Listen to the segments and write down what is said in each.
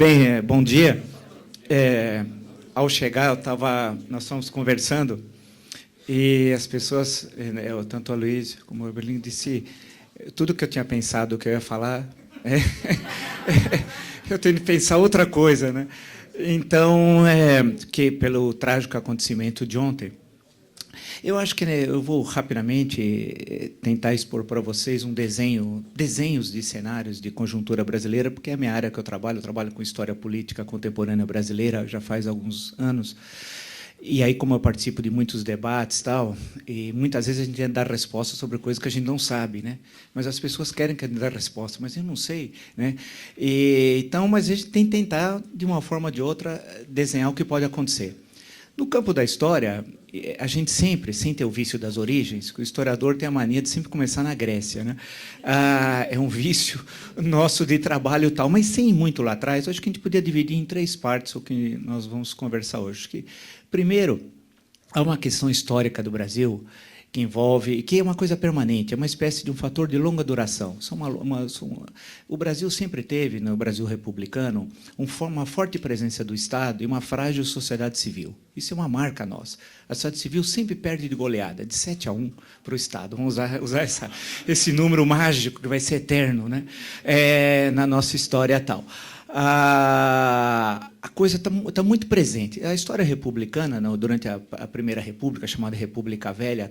Bem, bom dia. Ao chegar, nós estávamos conversando e as pessoas, tanto a Luiz como o Oberlin, disse tudo que eu tinha pensado que eu ia falar, eu tenho que pensar outra coisa, né? Então, que pelo trágico acontecimento de ontem, eu acho que eu vou rapidamente tentar expor para vocês desenhos de cenários de conjuntura brasileira, porque é a minha área que eu trabalho com história política contemporânea brasileira já faz alguns anos. E aí, como eu participo de muitos debates e muitas vezes a gente tenta dar resposta sobre coisas que a gente não sabe, né? Mas as pessoas querem que a gente dê resposta, mas eu não sei, né? Então, mas a gente tem que tentar, de uma forma ou de outra, desenhar o que pode acontecer. No campo da história, a gente sempre, sem ter o vício das origens, o historiador tem a mania de sempre começar na Grécia, né? É um vício nosso de trabalho e tal, mas sem ir muito lá atrás, acho que a gente podia dividir em 3 partes o que nós vamos conversar hoje. Primeiro, há uma questão histórica do Brasil que é uma coisa permanente, é uma espécie de um fator de longa duração. O Brasil sempre teve, no Brasil republicano, uma forte presença do Estado e uma frágil sociedade civil. Isso é uma marca nossa. A sociedade civil sempre perde de goleada, de 7-1 para o Estado. Vamos usar esse número mágico que vai ser eterno, né? Na nossa história tal. A coisa está muito presente. A história republicana, durante a Primeira República, chamada República Velha,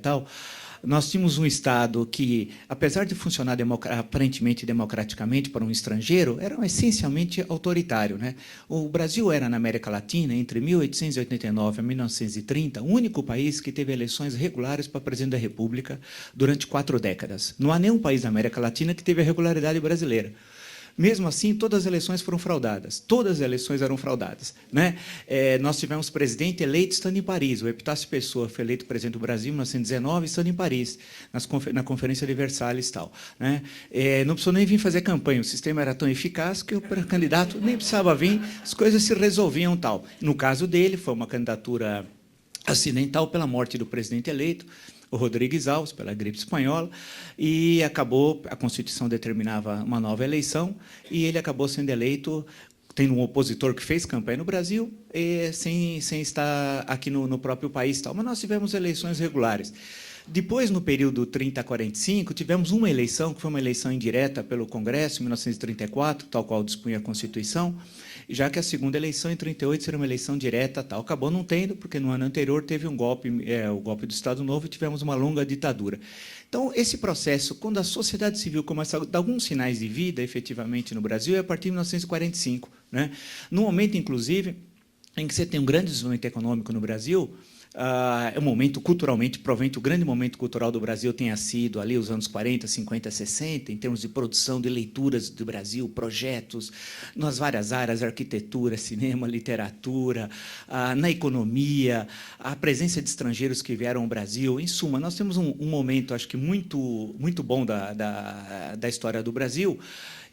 nós tínhamos um Estado que, apesar de funcionar aparentemente democraticamente para um estrangeiro, era essencialmente autoritário, né? O Brasil era, na América Latina, entre 1889 e 1930, o único país que teve eleições regulares para presidente da República durante 4 décadas. Não há nenhum país da América Latina que teve a regularidade brasileira. Mesmo assim, todas as eleições foram fraudadas. Todas as eleições eram fraudadas, né? Nós tivemos presidente eleito estando em Paris. O Epitácio Pessoa foi eleito presidente do Brasil em 1919, estando em Paris, na Conferência de Versalhes, né? Não precisou nem vir fazer campanha. O sistema era tão eficaz que o candidato nem precisava vir, as coisas se resolviam tal. No caso dele, foi uma candidatura acidental pela morte do presidente eleito, o Rodrigues Alves, pela gripe espanhola, e a Constituição determinava uma nova eleição, e ele acabou sendo eleito, tendo um opositor que fez campanha no Brasil, sem estar aqui no próprio país. Mas nós tivemos eleições regulares. Depois, no período 30 a 45, tivemos uma eleição, que foi uma eleição indireta pelo Congresso, em 1934, tal qual dispunha a Constituição, já que a segunda eleição, em 38, seria uma eleição direta. Acabou não tendo, porque no ano anterior teve um golpe, o golpe do Estado Novo, e tivemos uma longa ditadura. Então, esse processo, quando a sociedade civil começa a dar alguns sinais de vida, efetivamente, no Brasil, é a partir de 1945. Né? No momento, inclusive, em que você tem um grande desenvolvimento econômico no Brasil, é um momento culturalmente, provavelmente o grande momento cultural do Brasil tenha sido ali os anos 40, 50, 60, em termos de produção de leituras do Brasil, projetos nas várias áreas, arquitetura, cinema, literatura, na economia, a presença de estrangeiros que vieram ao Brasil. Em suma, nós temos um momento, acho que muito bom da história do Brasil,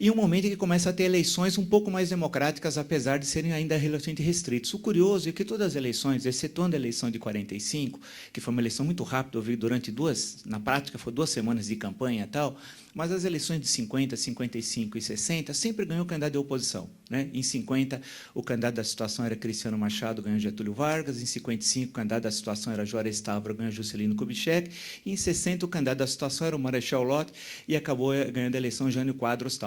e um momento em que começa a ter eleições um pouco mais democráticas, apesar de serem ainda relativamente restritos. O curioso é que todas as eleições, excetuando a eleição de 45, que foi uma eleição muito rápida, durante na prática, foi 2 semanas de campanha e tal, mas as eleições de 50, 55 e 60 sempre ganhou o candidato de oposição. Né? Em 50, o candidato da situação era Cristiano Machado, ganhou Getúlio Vargas. Em 55, o candidato da situação era Juarez Távora, ganhou Juscelino Kubitschek. E em 60, o candidato da situação era o Marechal Lott e acabou ganhando a eleição Jânio Quadros.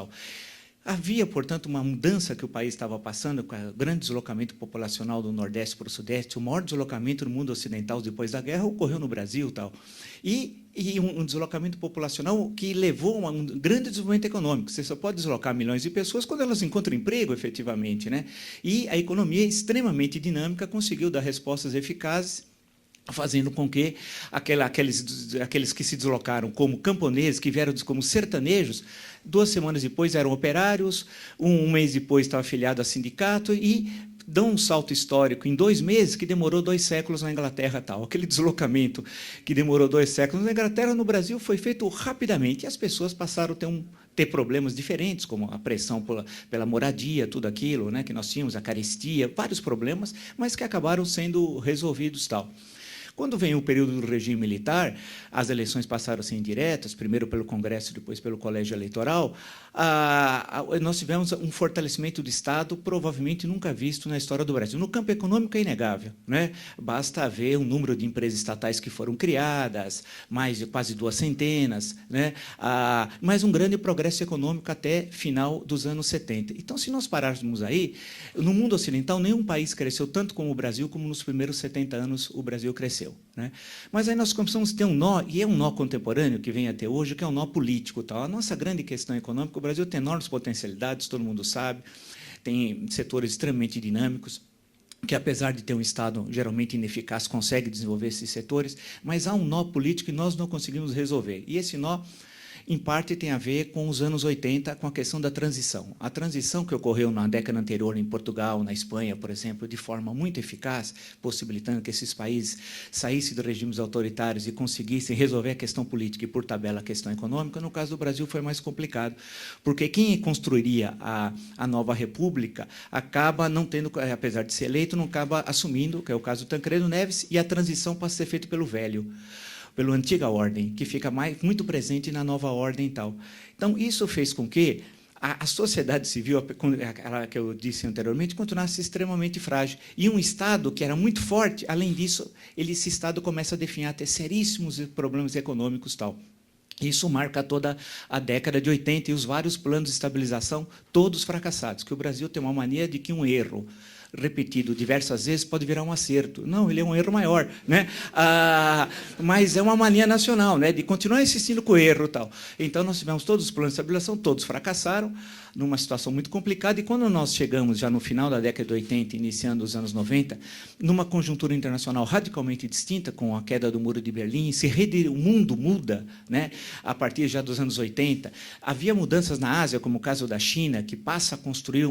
Havia, portanto, uma mudança que o país estava passando, com o grande deslocamento populacional do Nordeste para o Sudeste. O maior deslocamento no mundo ocidental depois da guerra ocorreu no Brasil. E um deslocamento populacional que levou a um grande desenvolvimento econômico. Você só pode deslocar milhões de pessoas quando elas encontram emprego, efetivamente. Né? E a economia, extremamente dinâmica, conseguiu dar respostas eficazes, fazendo com que aqueles que se deslocaram como camponeses, que vieram como sertanejos, 2 semanas depois eram operários, um mês depois estava afiliado a sindicato e dão um salto histórico em 2 meses que demorou 2 séculos na Inglaterra. Aquele deslocamento que demorou 2 séculos na Inglaterra, no Brasil, foi feito rapidamente, e as pessoas passaram a ter problemas diferentes, como a pressão pela moradia, tudo aquilo, né, que nós tínhamos, a carestia, vários problemas, mas que acabaram sendo resolvidos. Quando vem o período do regime militar, as eleições passaram a ser indiretas, primeiro pelo Congresso, depois pelo Colégio Eleitoral, nós tivemos um fortalecimento do Estado provavelmente nunca visto na história do Brasil. No campo econômico é inegável, né? Basta ver o número de empresas estatais que foram criadas, mais de quase 200, né? Mas um grande progresso econômico até final dos anos 70. Então, se nós pararmos aí, no mundo ocidental, nenhum país cresceu tanto como o Brasil, como nos primeiros 70 anos o Brasil cresceu, né? Mas aí nós começamos a ter um nó, e é um nó contemporâneo que vem até hoje, que é um nó político. Tal. A nossa grande questão econômica, o Brasil tem enormes potencialidades, todo mundo sabe, tem setores extremamente dinâmicos, que, apesar de ter um Estado geralmente ineficaz, consegue desenvolver esses setores, mas há um nó político que nós não conseguimos resolver. E esse nó, em parte, tem a ver com os anos 80, com a questão da transição. A transição que ocorreu na década anterior em Portugal, na Espanha, por exemplo, de forma muito eficaz, possibilitando que esses países saíssem de regimes autoritários e conseguissem resolver a questão política e, por tabela, a questão econômica. No caso do Brasil, foi mais complicado, porque quem construiria a nova república acaba não tendo, apesar de ser eleito, não acaba assumindo, que é o caso do Tancredo Neves, e a transição passa a ser feita pelo velho, pela antiga ordem, que fica muito presente na nova ordem e tal. Então, isso fez com que a sociedade civil, aquela que eu disse anteriormente, continuasse extremamente frágil. E um Estado que era muito forte, além disso, esse Estado começa a definhar, a ter seríssimos problemas econômicos e tal. Isso marca toda a década de 80 e os vários planos de estabilização, todos fracassados, que o Brasil tem uma mania de que um erro repetido diversas vezes pode virar um acerto. Não, ele é um erro maior, né? Mas é uma mania nacional, né? De continuar insistindo com o erro e tal. Então, nós tivemos todos os planos de estabilização, todos fracassaram, numa situação muito complicada, e quando nós chegamos já no final da década de 80, iniciando os anos 90, numa conjuntura internacional radicalmente distinta, com a queda do Muro de Berlim, o mundo muda, né? A partir já dos anos 80, havia mudanças na Ásia, como o caso da China, que passa a construir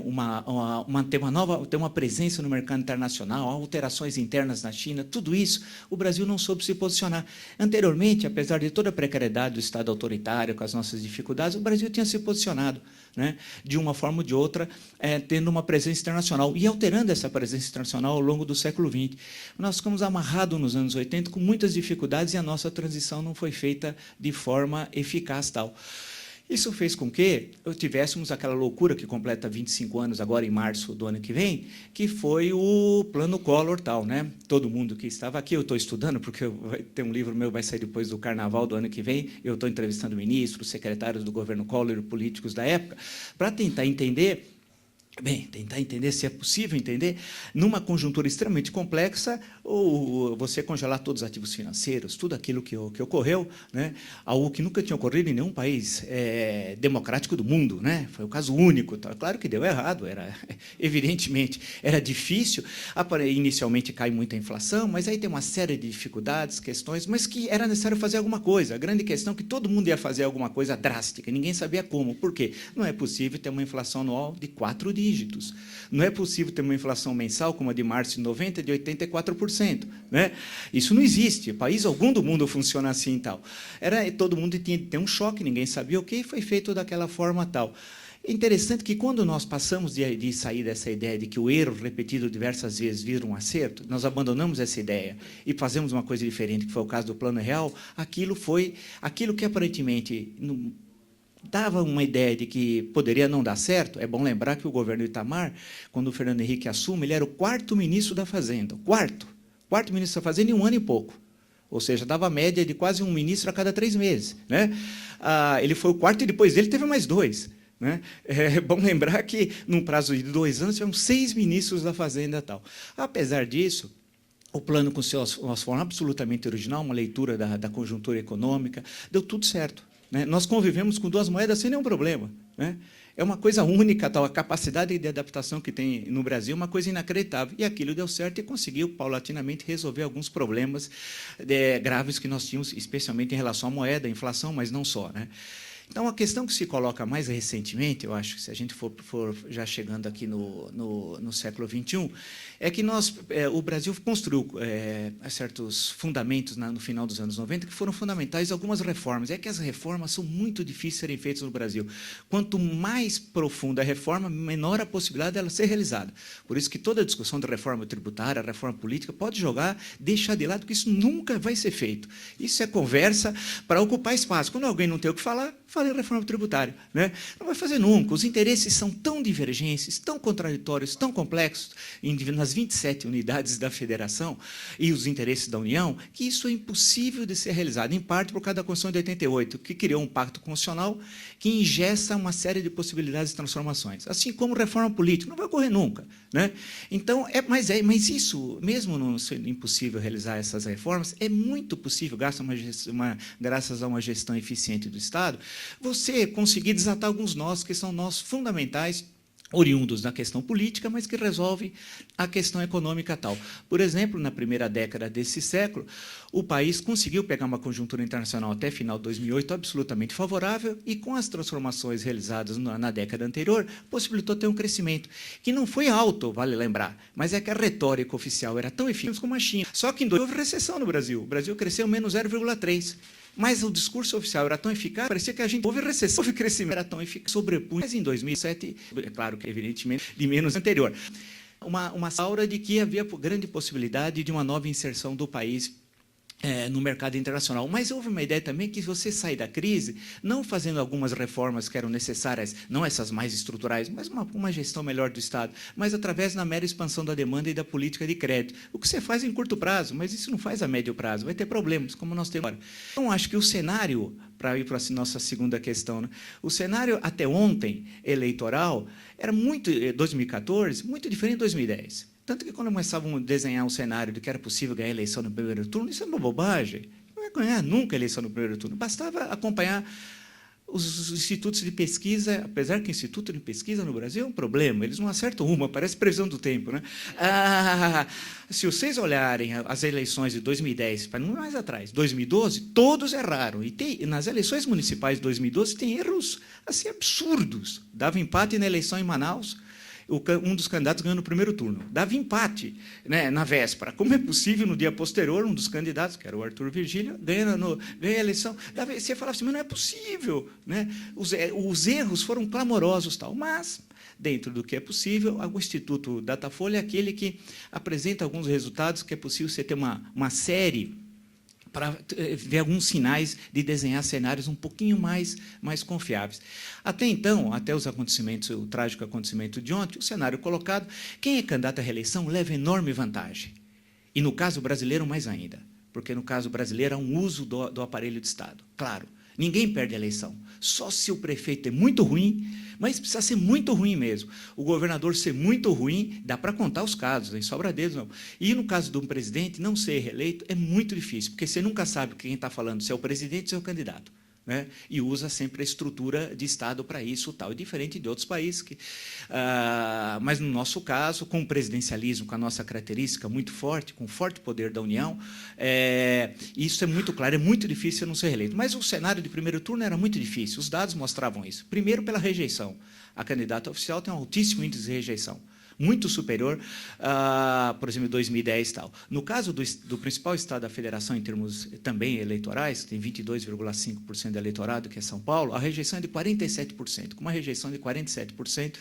ter uma presença no mercado internacional, alterações internas na China, tudo isso, o Brasil não soube se posicionar. Anteriormente, apesar de toda a precariedade do Estado autoritário, com as nossas dificuldades, o Brasil tinha se posicionado, né, de uma forma ou de outra, tendo uma presença internacional e alterando essa presença internacional ao longo do século XX. Nós ficamos amarrados nos anos 80 com muitas dificuldades e a nossa transição não foi feita de forma eficaz tal. Isso fez com que tivéssemos aquela loucura que completa 25 anos agora em março do ano que vem, que foi o Plano Collor tal, né? Todo mundo que estava aqui, eu estou estudando, porque tem um livro meu vai sair depois do Carnaval do ano que vem, eu estou entrevistando ministros, secretários do governo Collor, políticos da época, para tentar entender se é possível entender, numa conjuntura extremamente complexa, ou você congelar todos os ativos financeiros, tudo aquilo que ocorreu, né? Algo que nunca tinha ocorrido em nenhum país democrático do mundo, né? Foi o caso único. Tá? Claro que deu errado, evidentemente, era difícil, inicialmente cai muita inflação, mas aí tem uma série de dificuldades, questões, mas que era necessário fazer alguma coisa. A grande questão é que todo mundo ia fazer alguma coisa drástica, ninguém sabia como. Por quê? Não é possível ter uma inflação anual de 4 dígitos. Não é possível ter uma inflação mensal, como a de março de 90, de 84%. Né? Isso não existe. País algum do mundo funciona assim e tal. Todo mundo tinha que ter um choque, ninguém sabia o que, e foi feito daquela forma tal. É interessante que, quando nós passamos de sair dessa ideia de que o erro repetido diversas vezes vira um acerto, nós abandonamos essa ideia e fazemos uma coisa diferente, que foi o caso do Plano Real, aquilo que aparentemente dava uma ideia de que poderia não dar certo. É bom lembrar que o governo Itamar, quando o Fernando Henrique assume, ele era o 4º ministro da Fazenda. Quarto ministro da Fazenda em um ano e pouco. Ou seja, dava a média de quase um ministro a cada 3 meses. Né? Ele foi o 4º e depois dele teve mais 2. Né? É bom lembrar que, num prazo de 2 anos, tivemos 6 ministros da Fazenda e tal. Apesar disso, o plano, com sua forma absolutamente original, uma leitura da conjuntura econômica, deu tudo certo. Né? Nós convivemos com 2 moedas sem nenhum problema. Né? É uma coisa única, tal, a capacidade de adaptação que tem no Brasil é uma coisa inacreditável. E aquilo deu certo e conseguiu, paulatinamente, resolver alguns problemas graves que nós tínhamos, especialmente em relação à moeda, à inflação, mas não só. Né? Então, a questão que se coloca mais recentemente, eu acho que se a gente for já chegando aqui no século XXI, é que o Brasil construiu certos fundamentos no final dos anos 90 que foram fundamentais algumas reformas. É que as reformas são muito difíceis de serem feitas no Brasil. Quanto mais profunda a reforma, menor a possibilidade dela ser realizada. Por isso que toda a discussão de reforma tributária, reforma política, pode deixar de lado, porque isso nunca vai ser feito. Isso é conversa para ocupar espaço. Quando alguém não tem o que falar, fala em reforma tributária, né? Não vai fazer nunca. Os interesses são tão divergentes, tão contraditórios, tão complexos, nas 27 unidades da federação e os interesses da União, que isso é impossível de ser realizado, em parte por causa da Constituição de 88, que criou um pacto constitucional que ingessa uma série de possibilidades de transformações, assim como reforma política. Não vai ocorrer nunca, né? Então, mas isso, mesmo não sendo impossível realizar essas reformas, é muito possível, graças a uma gestão eficiente do Estado, você conseguir desatar alguns nós que são nós fundamentais, oriundos da questão política, mas que resolvem a questão econômica tal. Por exemplo, na primeira década desse século, o país conseguiu pegar uma conjuntura internacional até final de 2008 absolutamente favorável e, com as transformações realizadas na década anterior, possibilitou ter um crescimento, que não foi alto, vale lembrar, mas é que a retórica oficial era tão eficaz como a China. Só que houve recessão no Brasil. O Brasil cresceu menos 0,3%. Mas o discurso oficial era tão eficaz, parecia que a gente houve recessão, houve crescimento, era tão eficaz, sobrepunha. Mas em 2007, é claro que evidentemente de menos anterior, uma aura de que havia grande possibilidade de uma nova inserção do país no mercado internacional. Mas houve uma ideia também que você sai da crise, não fazendo algumas reformas que eram necessárias, não essas mais estruturais, mas uma gestão melhor do Estado, mas através da mera expansão da demanda e da política de crédito. O que você faz em curto prazo, mas isso não faz a médio prazo, vai ter problemas, como nós temos agora. Então, acho que o cenário, para ir para a nossa segunda questão, né? O cenário até ontem, eleitoral, era 2014, muito diferente de 2010. Tanto que, quando começavam a desenhar um cenário de que era possível ganhar a eleição no primeiro turno, isso é uma bobagem. Não vai ganhar nunca a eleição no primeiro turno. Bastava acompanhar os institutos de pesquisa, apesar que o instituto de pesquisa no Brasil é um problema, eles não acertam uma, parece previsão do tempo, né? Se vocês olharem as eleições de 2010, para não mais atrás, 2012, todos erraram. E nas eleições municipais de 2012 tem erros assim, absurdos. Dava empate na eleição em Manaus, um dos candidatos ganhou no primeiro turno. Dava empate, né, na véspera. Como é possível, no dia posterior, um dos candidatos, que era o Arthur Virgílio, ganha a eleição? Você falava assim, mas não é possível, né? Os erros foram clamorosos, tal. Mas, dentro do que é possível, o Instituto Datafolha é aquele que apresenta alguns resultados que é possível você ter uma série para ver alguns sinais de desenhar cenários um pouquinho mais confiáveis. Até então, até os acontecimentos, o trágico acontecimento de ontem, o cenário colocado, quem é candidato à reeleição leva enorme vantagem. E, no caso brasileiro, mais ainda, porque, no caso brasileiro, há um uso do aparelho de Estado. Claro, ninguém perde a eleição, só se o prefeito é muito ruim, mas precisa ser muito ruim mesmo. O governador ser muito ruim, dá para contar os casos, em sobra deles, não. E, no caso de um presidente, não ser reeleito é muito difícil, porque você nunca sabe quem está falando, se é o presidente ou se é o candidato, né? E usa sempre a estrutura de Estado para isso, tal, diferente de outros países. Mas, no nosso caso, com o presidencialismo, com a nossa característica muito forte, com o forte poder da União, isso é muito claro, é muito difícil não ser reeleito. Mas o cenário de primeiro turno era muito difícil, os dados mostravam isso. Primeiro, pela rejeição. A candidata oficial tem um altíssimo índice de rejeição, muito superior, por exemplo, em 2010 e tal. No caso do principal estado da federação, em termos também eleitorais, tem 22,5% do eleitorado, que é São Paulo, a rejeição é de 47%. Com uma rejeição de 47%,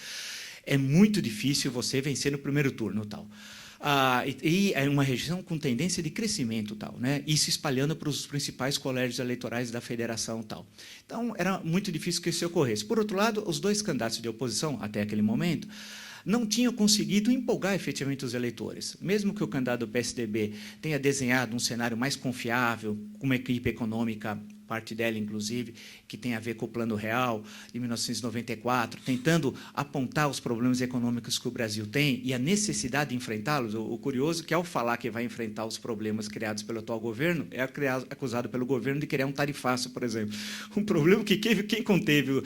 é muito difícil você vencer no primeiro turno. Tal. E é uma rejeição com tendência de crescimento, tal, né? E se espalhando para os principais colégios eleitorais da federação. Tal. Então, era muito difícil que isso ocorresse. Por outro lado, os dois candidatos de oposição, até aquele momento, não tinham conseguido empolgar efetivamente os eleitores. Mesmo que o candidato do PSDB tenha desenhado um cenário mais confiável, com uma equipe econômica, parte dela, inclusive, que tem a ver com o Plano Real, de 1994, tentando apontar os problemas econômicos que o Brasil tem e a necessidade de enfrentá-los. O curioso é que, ao falar que vai enfrentar os problemas criados pelo atual governo, é acusado pelo governo de criar um tarifaço, por exemplo. Um problema que quem conteve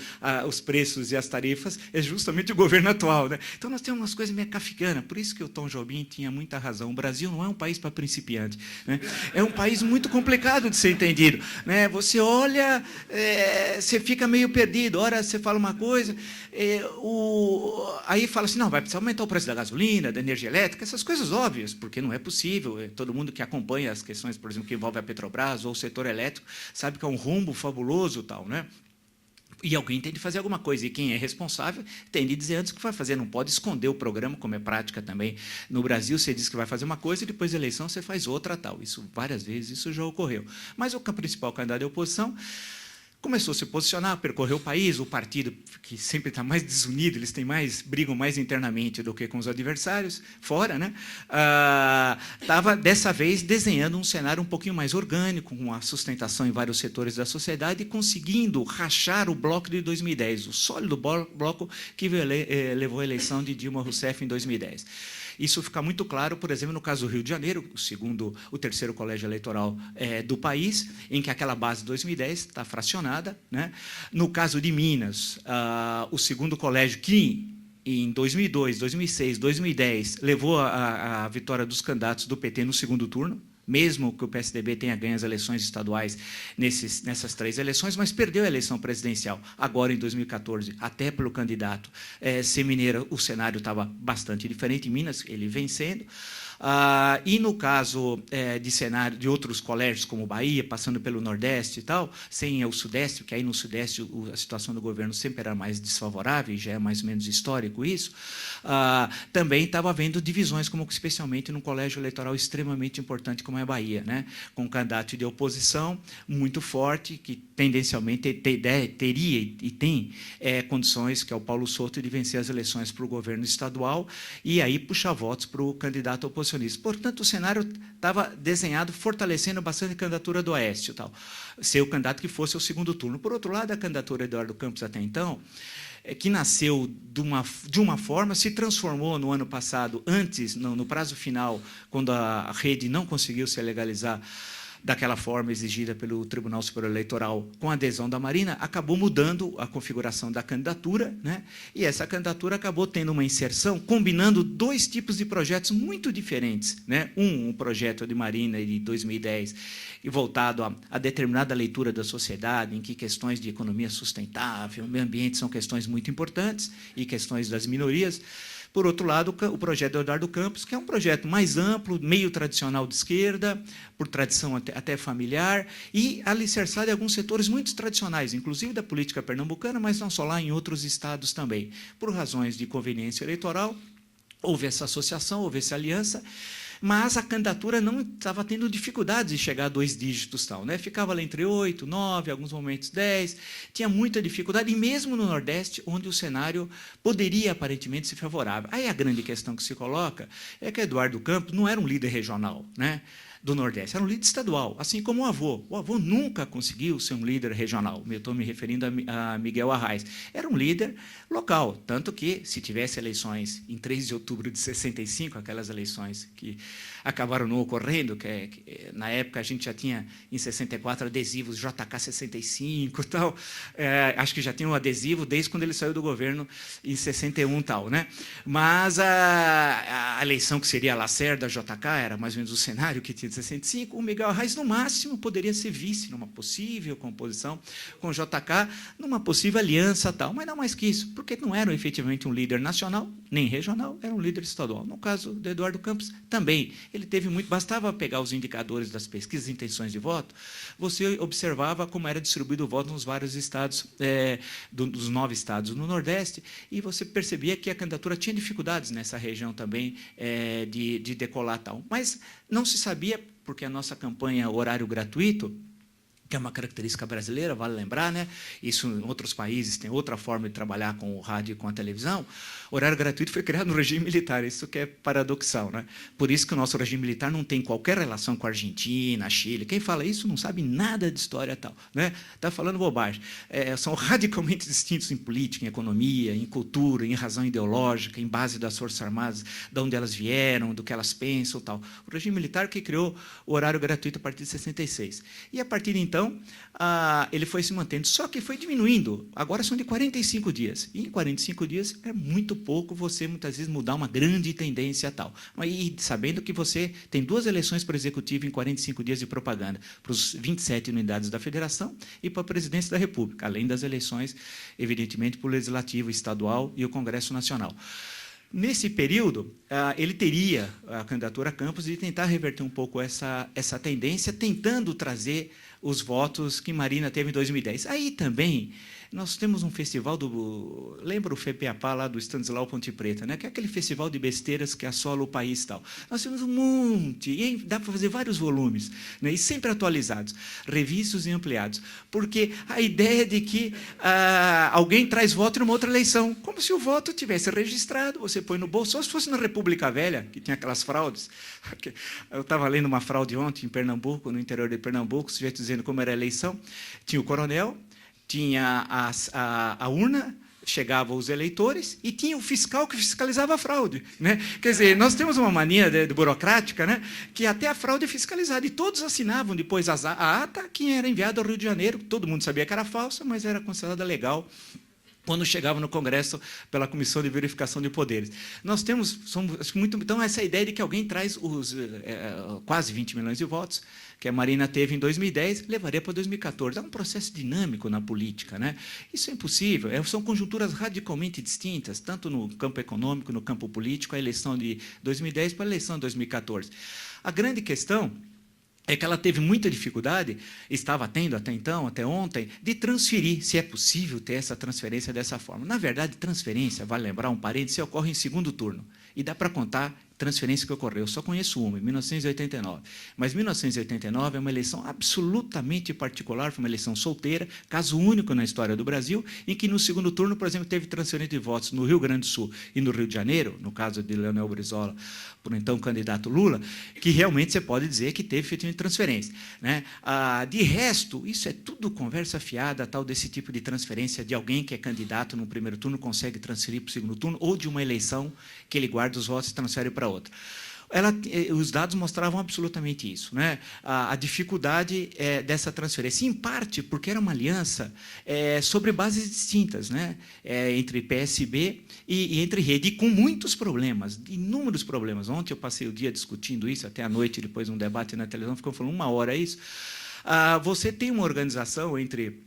os preços e as tarifas é justamente o governo atual, né? Então, nós temos umas coisas meio kafkianas. Por isso que o Tom Jobim tinha muita razão. O Brasil não é um país para principiante, né? É um país muito complicado de ser entendido, né? Você você olha, você fica meio perdido. Ora, você fala uma coisa, aí fala assim, não, vai precisar aumentar o preço da gasolina, da energia elétrica, essas coisas óbvias, porque não é possível. Todo mundo que acompanha as questões, por exemplo, que envolvem a Petrobras ou o setor elétrico, sabe que é um rombo fabuloso, tal, né? E alguém tem de fazer alguma coisa, e quem é responsável tem de dizer antes o que vai fazer, não pode esconder o programa, como é prática também. No Brasil, você diz que vai fazer uma coisa e depois da eleição você faz outra tal. Isso, várias vezes, isso já ocorreu. Mas o principal candidato da oposição começou a se posicionar, percorreu o país, o partido, que sempre está mais desunido, eles brigam mais internamente do que com os adversários, fora, né? Estava, dessa vez, desenhando um cenário um pouquinho mais orgânico, com a sustentação em vários setores da sociedade, e conseguindo rachar o bloco de 2010, o sólido bloco que levou à eleição de Dilma Rousseff em 2010. Isso fica muito claro, por exemplo, no caso do Rio de Janeiro, o terceiro colégio eleitoral do país, em que aquela base de 2010 está fracionada, né? No caso de Minas, o segundo colégio que, em 2002, 2006, 2010, levou a vitória dos candidatos do PT no segundo turno, mesmo que o PSDB tenha ganho as eleições estaduais nessas 3 eleições, mas perdeu a eleição presidencial, agora em 2014, até pelo candidato Semineira, o cenário estava bastante diferente. Em Minas, ele vencendo. E no caso de cenário de outros colégios, como Bahia, passando pelo Nordeste e tal, sem o Sudeste, porque aí no Sudeste a situação do governo sempre era mais desfavorável, e já é mais ou menos histórico isso, também estava havendo divisões, como especialmente num colégio eleitoral extremamente importante como é a Bahia, né? Com um candidato de oposição muito forte, que tendencialmente teria e tem condições, que é o Paulo Souto, de vencer as eleições para o governo estadual e aí puxar votos para o candidato oposicionista. Portanto, o cenário estava desenhado fortalecendo bastante a candidatura do Aécio, tal, ser o candidato que fosse o segundo turno. Por outro lado, a candidatura de Eduardo Campos até então, que nasceu de uma forma, se transformou no ano passado, antes, no prazo final, quando a rede não conseguiu se legalizar daquela forma exigida pelo Tribunal Superior Eleitoral, com a adesão da Marina, acabou mudando a configuração da candidatura, né? E essa candidatura acabou tendo uma inserção, combinando 2 tipos de projetos muito diferentes, né? Um projeto de Marina de 2010, e voltado a determinada leitura da sociedade, em que questões de economia sustentável, meio ambiente são questões muito importantes, e questões das minorias. Por outro lado, o projeto do Eduardo Campos, que é um projeto mais amplo, meio tradicional de esquerda, por tradição até familiar, e alicerçado em alguns setores muito tradicionais, inclusive da política pernambucana, mas não só lá, em outros estados também. Por razões de conveniência eleitoral, houve essa associação, houve essa aliança, mas a candidatura não estava tendo dificuldades de chegar a 2 dígitos, tal, né? Ficava lá entre 8, 9, alguns momentos 10, tinha muita dificuldade, e mesmo no Nordeste, onde o cenário poderia aparentemente ser favorável. Aí a grande questão que se coloca é que Eduardo Campos não era um líder regional, né, do Nordeste, era um líder estadual, assim como o avô. O avô nunca conseguiu ser um líder regional, eu estou me referindo a Miguel Arraes. Era um líder local, tanto que, se tivesse eleições em 3 de outubro de 65, aquelas eleições que acabaram não ocorrendo, que na época a gente já tinha, em 64, adesivos JK 65 e tal, acho que já tinha um adesivo desde quando ele saiu do governo, em 61 e tal, né? Mas a eleição que seria a Lacerda, JK, era mais ou menos o cenário que tinha de 65, o Miguel Arraes, no máximo, poderia ser vice numa possível composição com o JK, numa possível aliança tal, mas não mais que isso, porque não era efetivamente um líder nacional, nem regional, era um líder estadual. No caso do Eduardo Campos, também. Ele teve muito, bastava pegar os indicadores das pesquisas de intenções de voto, você observava como era distribuído o voto nos vários estados, dos 9 estados no Nordeste, e você percebia que a candidatura tinha dificuldades nessa região também de decolar tal. Mas não se sabia, porque a nossa campanha horário gratuito, que é uma característica brasileira, vale lembrar, né? Isso em outros países tem outra forma de trabalhar com o rádio e com a televisão. O horário gratuito foi criado no regime militar, isso que é paradoxal, né? Por isso que o nosso regime militar não tem qualquer relação com a Argentina, Chile. Quem fala isso não sabe nada de história tal, né? Está falando bobagem. São radicalmente distintos em política, em economia, em cultura, em razão ideológica, em base das Forças Armadas, de onde elas vieram, do que elas pensam tal. O regime militar que criou o horário gratuito a partir de 66. E a partir de então, então, ele foi se mantendo, só que foi diminuindo. Agora são de 45 dias. E em 45 dias é muito pouco você, muitas vezes, mudar uma grande tendência tal. E sabendo que você tem 2 eleições para o Executivo em 45 dias de propaganda, para os 27 unidades da Federação e para a Presidência da República, além das eleições, evidentemente, para o Legislativo Estadual e o Congresso Nacional. Nesse período, ele teria a candidatura a Campos de tentar reverter um pouco essa tendência, tentando trazer os votos que Marina teve em 2010. Aí também nós temos um festival do... Lembra o FEPEAPA lá do Stanislau Ponte Preta, né? Que é aquele festival de besteiras que assola o país e tal. Nós temos um monte, e dá para fazer vários volumes, né? E sempre atualizados, revistos e ampliados, porque a ideia de que alguém traz voto numa outra eleição, como se o voto tivesse registrado, você põe no bolso, só se fosse na República Velha, que tinha aquelas fraudes. Eu estava lendo uma fraude ontem em Pernambuco, no interior de Pernambuco, o sujeito dizendo como era a eleição, tinha o coronel, tinha a urna, chegavam os eleitores e tinha o fiscal que fiscalizava a fraude, né? Quer dizer, nós temos uma mania de burocrática, né? Que até a fraude é fiscalizada, e todos assinavam depois a ata que era enviada ao Rio de Janeiro, todo mundo sabia que era falsa, mas era considerada legal quando chegava no Congresso pela Comissão de Verificação de Poderes. Nós temos, então, essa ideia de que alguém traz os quase 20 milhões de votos que a Marina teve em 2010, levaria para 2014. É um processo dinâmico na política, né? Isso é impossível. São conjunturas radicalmente distintas, tanto no campo econômico, no campo político, a eleição de 2010 para a eleição de 2014. A grande questão é que ela teve muita dificuldade, estava tendo até então, até ontem, de transferir, se é possível ter essa transferência dessa forma. Na verdade, transferência, vale lembrar um parêntese, ocorre em segundo turno. E dá para contar transferência que ocorreu. Eu só conheço uma, em 1989. Mas 1989 é uma eleição absolutamente particular, foi uma eleição solteira, caso único na história do Brasil, em que no segundo turno, por exemplo, teve transferência de votos no Rio Grande do Sul e no Rio de Janeiro, no caso de Leonel Brizola, por então candidato Lula, que realmente você pode dizer que teve efetivamente transferência, né? De resto, isso é tudo conversa fiada, tal desse tipo de transferência de alguém que é candidato no primeiro turno, consegue transferir para o segundo turno, ou de uma eleição que ele guarda os votos e transfere para outra. Os dados mostravam absolutamente isso, né? A dificuldade dessa transferência, em parte porque era uma aliança sobre bases distintas, né? Entre PSB e entre rede, e com muitos problemas, inúmeros problemas. Ontem eu passei o dia discutindo isso, até à noite, depois de um debate na televisão, ficou falando 1 hora isso. Você tem uma organização entre...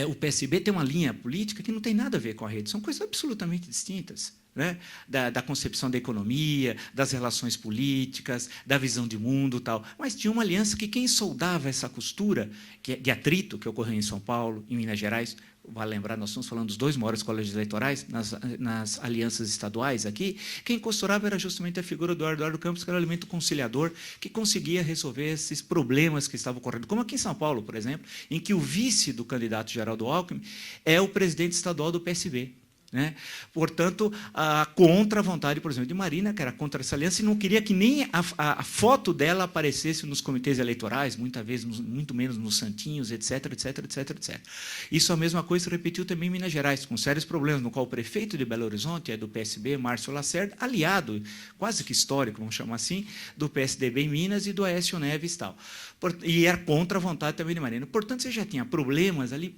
o PSB tem uma linha política que não tem nada a ver com a rede, são coisas absolutamente distintas, né? Da concepção da economia, das relações políticas, da visão de mundo, tal. Mas tinha uma aliança que quem soldava essa costura de atrito que ocorreu em São Paulo, em Minas Gerais, vale lembrar, nós estamos falando dos 2 maiores colégios eleitorais, nas alianças estaduais aqui, quem costurava era justamente a figura do Eduardo Campos, que era o elemento conciliador, que conseguia resolver esses problemas que estavam ocorrendo, como aqui em São Paulo, por exemplo, em que o vice do candidato Geraldo Alckmin é o presidente estadual do PSB. Né? Portanto, contra a vontade, por exemplo, de Marina, que era contra essa aliança, e não queria que nem a foto dela aparecesse nos comitês eleitorais, muitas vezes, muito menos nos santinhos, etc, etc, etc, etc. Isso a mesma coisa se repetiu também em Minas Gerais, com sérios problemas, no qual o prefeito de Belo Horizonte é do PSB, Márcio Lacerda, aliado, quase que histórico, vamos chamar assim, do PSDB em Minas e do Aécio Neves e tal. E era contra a vontade também de Marina. Portanto, você já tinha problemas ali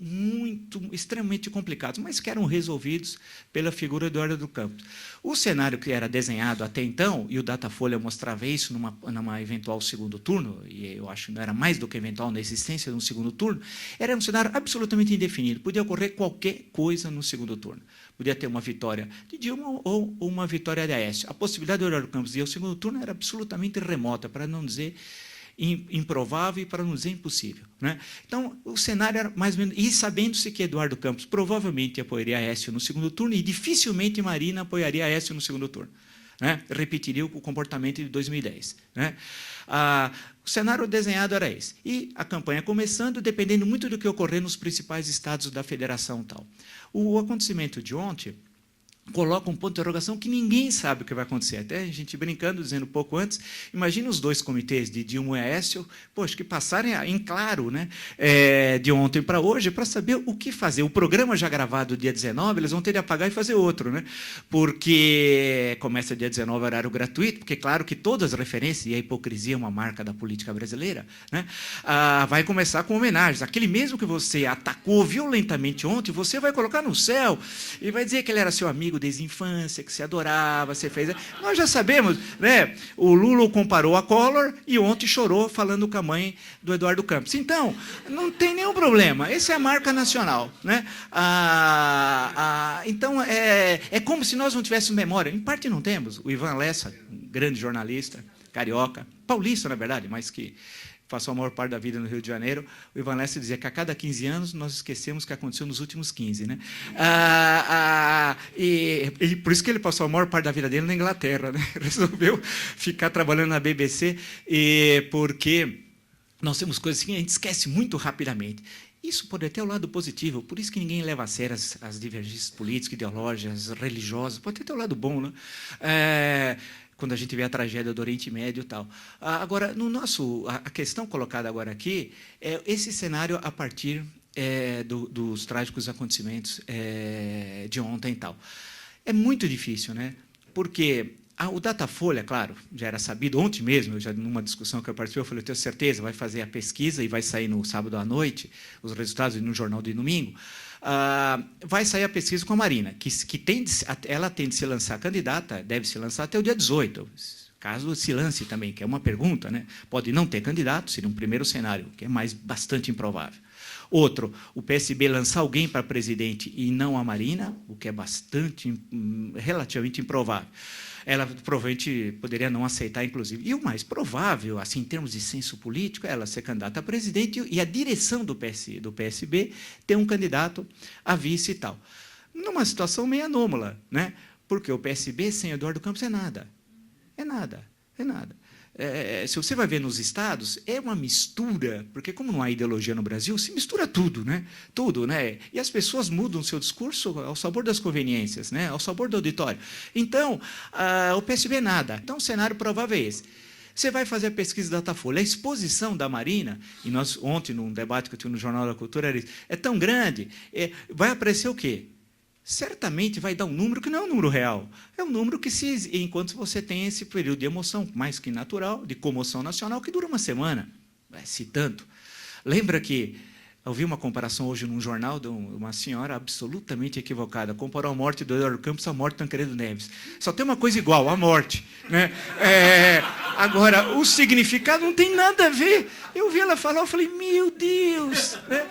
extremamente complicados, mas que eram resolvidos pela figura do Eduardo Campos. O cenário que era desenhado até então, e o Datafolha mostrava isso numa eventual segundo turno, e eu acho que não era mais do que eventual na existência de um segundo turno, era um cenário absolutamente indefinido. Podia ocorrer qualquer coisa no segundo turno. Podia ter uma vitória de Dilma ou uma vitória de Aécio. A possibilidade do Eduardo Campos ir ao segundo turno era absolutamente remota, para não dizer improvável e para não dizer impossível, né? Então, o cenário era mais ou menos... E sabendo-se que Eduardo Campos provavelmente apoiaria Aécio no segundo turno e dificilmente Marina apoiaria Aécio no segundo turno, né? Repetiria o comportamento de 2010, né? O cenário desenhado era esse. E a campanha começando, dependendo muito do que ocorrer nos principais estados da federação. Tal. O acontecimento de ontem coloca um ponto de interrogação que ninguém sabe o que vai acontecer. Até a gente brincando, dizendo um pouco antes, imagina os dois comitês de Dilma e Aécio, poxa, que passarem em claro, né, de ontem para hoje, para saber o que fazer. O programa já gravado dia 19, eles vão ter de apagar e fazer outro, né, porque começa dia 19, horário gratuito, porque, claro, que todas as referências, e a hipocrisia é uma marca da política brasileira, né, vai começar com homenagens. Aquele mesmo que você atacou violentamente ontem, você vai colocar no céu e vai dizer que ele era seu amigo desde a infância, que se adorava, você fez... Nós já sabemos, né? O Lula o comparou a Collor e ontem chorou falando com a mãe do Eduardo Campos. Então, não tem nenhum problema. Essa é a marca nacional, né? Então, é como se nós não tivéssemos memória. Em parte não temos. O Ivan Lessa, um grande jornalista, carioca, paulista, na verdade, mas que passou a maior parte da vida no Rio de Janeiro, o Ivan Lessa dizia que a cada 15 anos nós esquecemos o que aconteceu nos últimos 15. Né? E por isso que ele passou a maior parte da vida dele na Inglaterra. Né? Resolveu ficar trabalhando na BBC, porque nós temos coisas que a gente esquece muito rapidamente. Isso pode ter o lado positivo, por isso que ninguém leva a sério as divergências políticas, ideológicas, religiosas, pode ter o lado bom, né? Quando a gente vê a tragédia do Oriente Médio e tal. Agora, a questão colocada agora aqui é esse cenário a partir dos trágicos acontecimentos de ontem e tal. É muito difícil, né? Porque o Datafolha, claro, já era sabido, ontem mesmo, numa discussão que eu participei, eu falei, eu tenho certeza, vai fazer a pesquisa e vai sair no sábado à noite, os resultados no jornal de domingo. Vai sair a pesquisa com a Marina, que ela tem de se lançar candidata, deve se lançar até o dia 18, caso se lance também, que é uma pergunta, né? Pode não ter candidato, seria um primeiro cenário, que é bastante improvável. Outro, o PSB lançar alguém para presidente e não a Marina, o que é relativamente improvável. Ela provavelmente poderia não aceitar, inclusive. E o mais provável, assim, em termos de senso político, é ela ser candidata a presidente e a direção do PSB ter um candidato a vice e tal. Numa situação meio anômala, né? Porque o PSB sem Eduardo Campos é nada. É nada, é nada. Se você vai ver nos estados, é uma mistura, porque como não há ideologia no Brasil, se mistura tudo, né? Tudo, né? E as pessoas mudam o seu discurso ao sabor das conveniências, né? Ao sabor do auditório. Então, o PSB é nada. Então, o cenário provável é esse. Você vai fazer a pesquisa da Datafolha. A exposição da Marina, e nós ontem, num debate que eu tive no Jornal da Cultura, é tão grande, vai aparecer o quê? Certamente vai dar um número que não é um número real. É um número que, enquanto você tem esse período de emoção mais que natural, de comoção nacional, que dura uma semana, se tanto. Lembra que eu vi uma comparação hoje num jornal de uma senhora absolutamente equivocada, comparou a morte do Eduardo Campos à morte do Tancredo Neves. Só tem uma coisa igual, a morte. Né? Agora, o significado não tem nada a ver. Eu vi ela falar, eu falei, meu Deus! Né?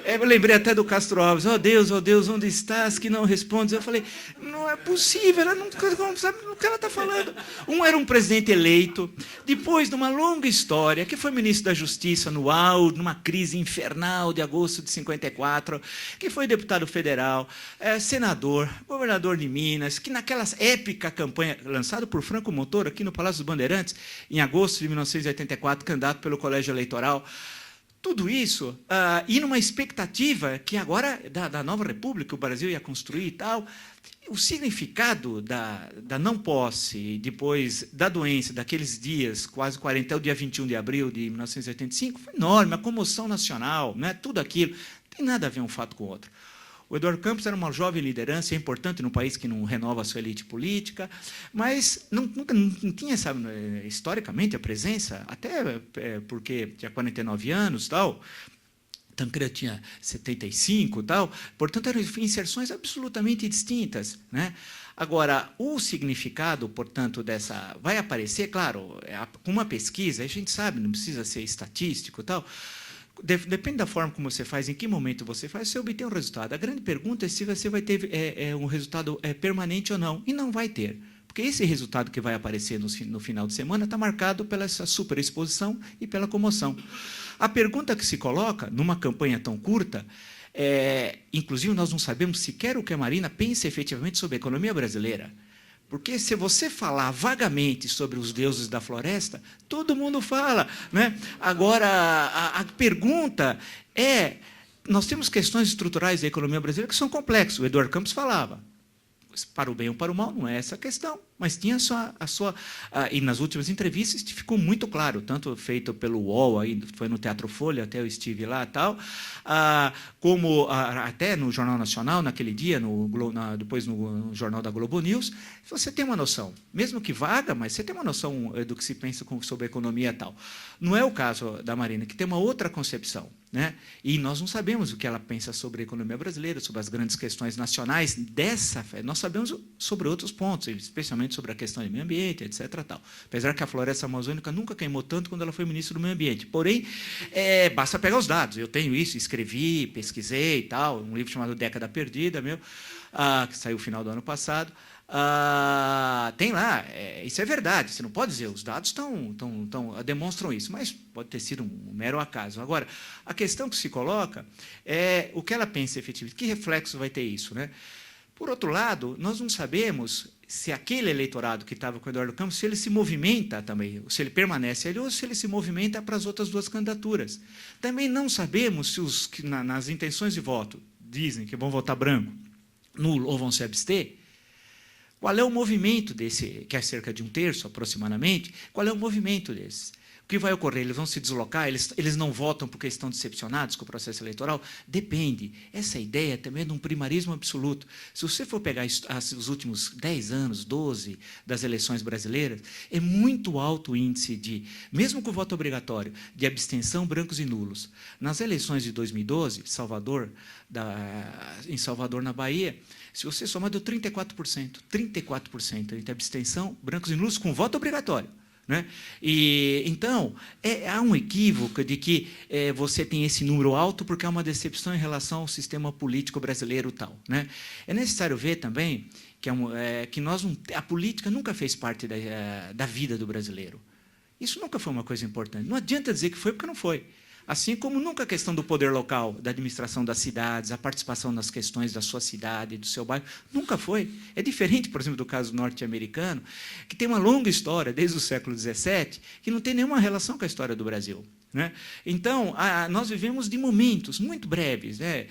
Eu lembrei até do Castro Alves, oh Deus, onde estás, que não respondes? Eu falei, não é possível, ela não sabe o que ela está falando. Um era um presidente eleito, depois de uma longa história, que foi ministro da Justiça no auge, numa crise infernal de agosto de 54, que foi deputado federal, senador, governador de Minas, que naquela épica campanha lançada por Franco Montoro, aqui no Palácio dos Bandeirantes, em agosto de 1984, candidato pelo Colégio Eleitoral. Tudo isso, e numa expectativa que agora, da nova república, o Brasil ia construir e tal, o significado da não posse, depois da doença, daqueles dias, quase 40, até o dia 21 de abril de 1985, foi enorme, a comoção nacional, né, tudo aquilo, não tem nada a ver um fato com o outro. O Eduardo Campos era uma jovem liderança, é importante num país que não renova a sua elite política, mas nunca não tinha, sabe, historicamente, a presença, até porque tinha 49 anos, tal, Tancredo tinha 75, tal, portanto, eram inserções absolutamente distintas. Né? Agora, o significado, portanto, vai aparecer, claro, com uma pesquisa, a gente sabe, não precisa ser estatístico, tal. Depende da forma como você faz, em que momento você faz, você obtém um resultado. A grande pergunta é se você vai ter um resultado permanente ou não. E não vai ter. Porque esse resultado que vai aparecer no final de semana está marcado pela essa superexposição e pela comoção. A pergunta que se coloca, numa campanha tão curta, inclusive nós não sabemos sequer o que a Marina pensa efetivamente sobre a economia brasileira. Porque se você falar vagamente sobre os deuses da floresta, todo mundo fala. Né? Agora, a pergunta é, nós temos questões estruturais da economia brasileira que são complexas. O Eduardo Campos falava. para o bem ou para o mal, não é essa a questão, mas tinha e nas últimas entrevistas ficou muito claro, tanto feito pelo UOL, aí, foi no Teatro Folha, até eu estive lá, tal, como até no Jornal Nacional, naquele dia, depois no Jornal da Globo News, você tem uma noção, mesmo que vaga, mas você tem uma noção do que se pensa sobre a economia e tal. Não é o caso da Marina, que tem uma outra concepção, né? E nós não sabemos o que ela pensa sobre a economia brasileira, sobre as grandes questões nacionais nós sabemos sobre outros pontos, especialmente sobre a questão do meio ambiente, etc. Tal. Apesar que a floresta amazônica nunca queimou tanto quando ela foi ministra do meio ambiente. Porém, basta pegar os dados. Eu tenho isso, escrevi, pesquisei e tal, um livro chamado Década Perdida, que saiu no final do ano passado. Tem lá, isso é verdade, você não pode dizer, os dados demonstram isso, mas pode ter sido um mero acaso. Agora, a questão que se coloca é o que ela pensa efetivamente, que reflexo vai ter isso, né? Por outro lado, nós não sabemos se aquele eleitorado que estava com o Eduardo Campos, se ele se movimenta também, se ele permanece ali ou se ele se movimenta para as outras duas candidaturas. Também não sabemos se os que nas intenções de voto dizem que vão votar branco, nulo ou vão se abster. Qual é o movimento desse, que é cerca de 1/3 aproximadamente, qual é o movimento desses? O que vai ocorrer? Eles vão se deslocar? Eles não votam porque estão decepcionados com o processo eleitoral? Depende. Essa ideia também é de um primarismo absoluto. Se você for pegar os últimos 10 anos, 12 das eleições brasileiras, é muito alto o índice de, mesmo com o voto obrigatório, de abstenção, brancos e nulos. Nas eleições de 2012, em Salvador, na Bahia, se você somar, deu 34%. 34% entre abstenção, brancos e nulos, com voto obrigatório. Né? Então, há um equívoco de que você tem esse número alto porque há uma decepção em relação ao sistema político brasileiro tal. Né? É necessário ver também que, a política nunca fez parte da vida do brasileiro. Isso nunca foi uma coisa importante. Não adianta dizer que foi porque não foi. Assim como nunca a questão do poder local, da administração das cidades, a participação nas questões da sua cidade, do seu bairro, nunca foi. É diferente, por exemplo, do caso norte-americano, que tem uma longa história, desde o século XVII, que não tem nenhuma relação com a história do Brasil. Né? Então, nós vivemos de momentos muito breves. Né?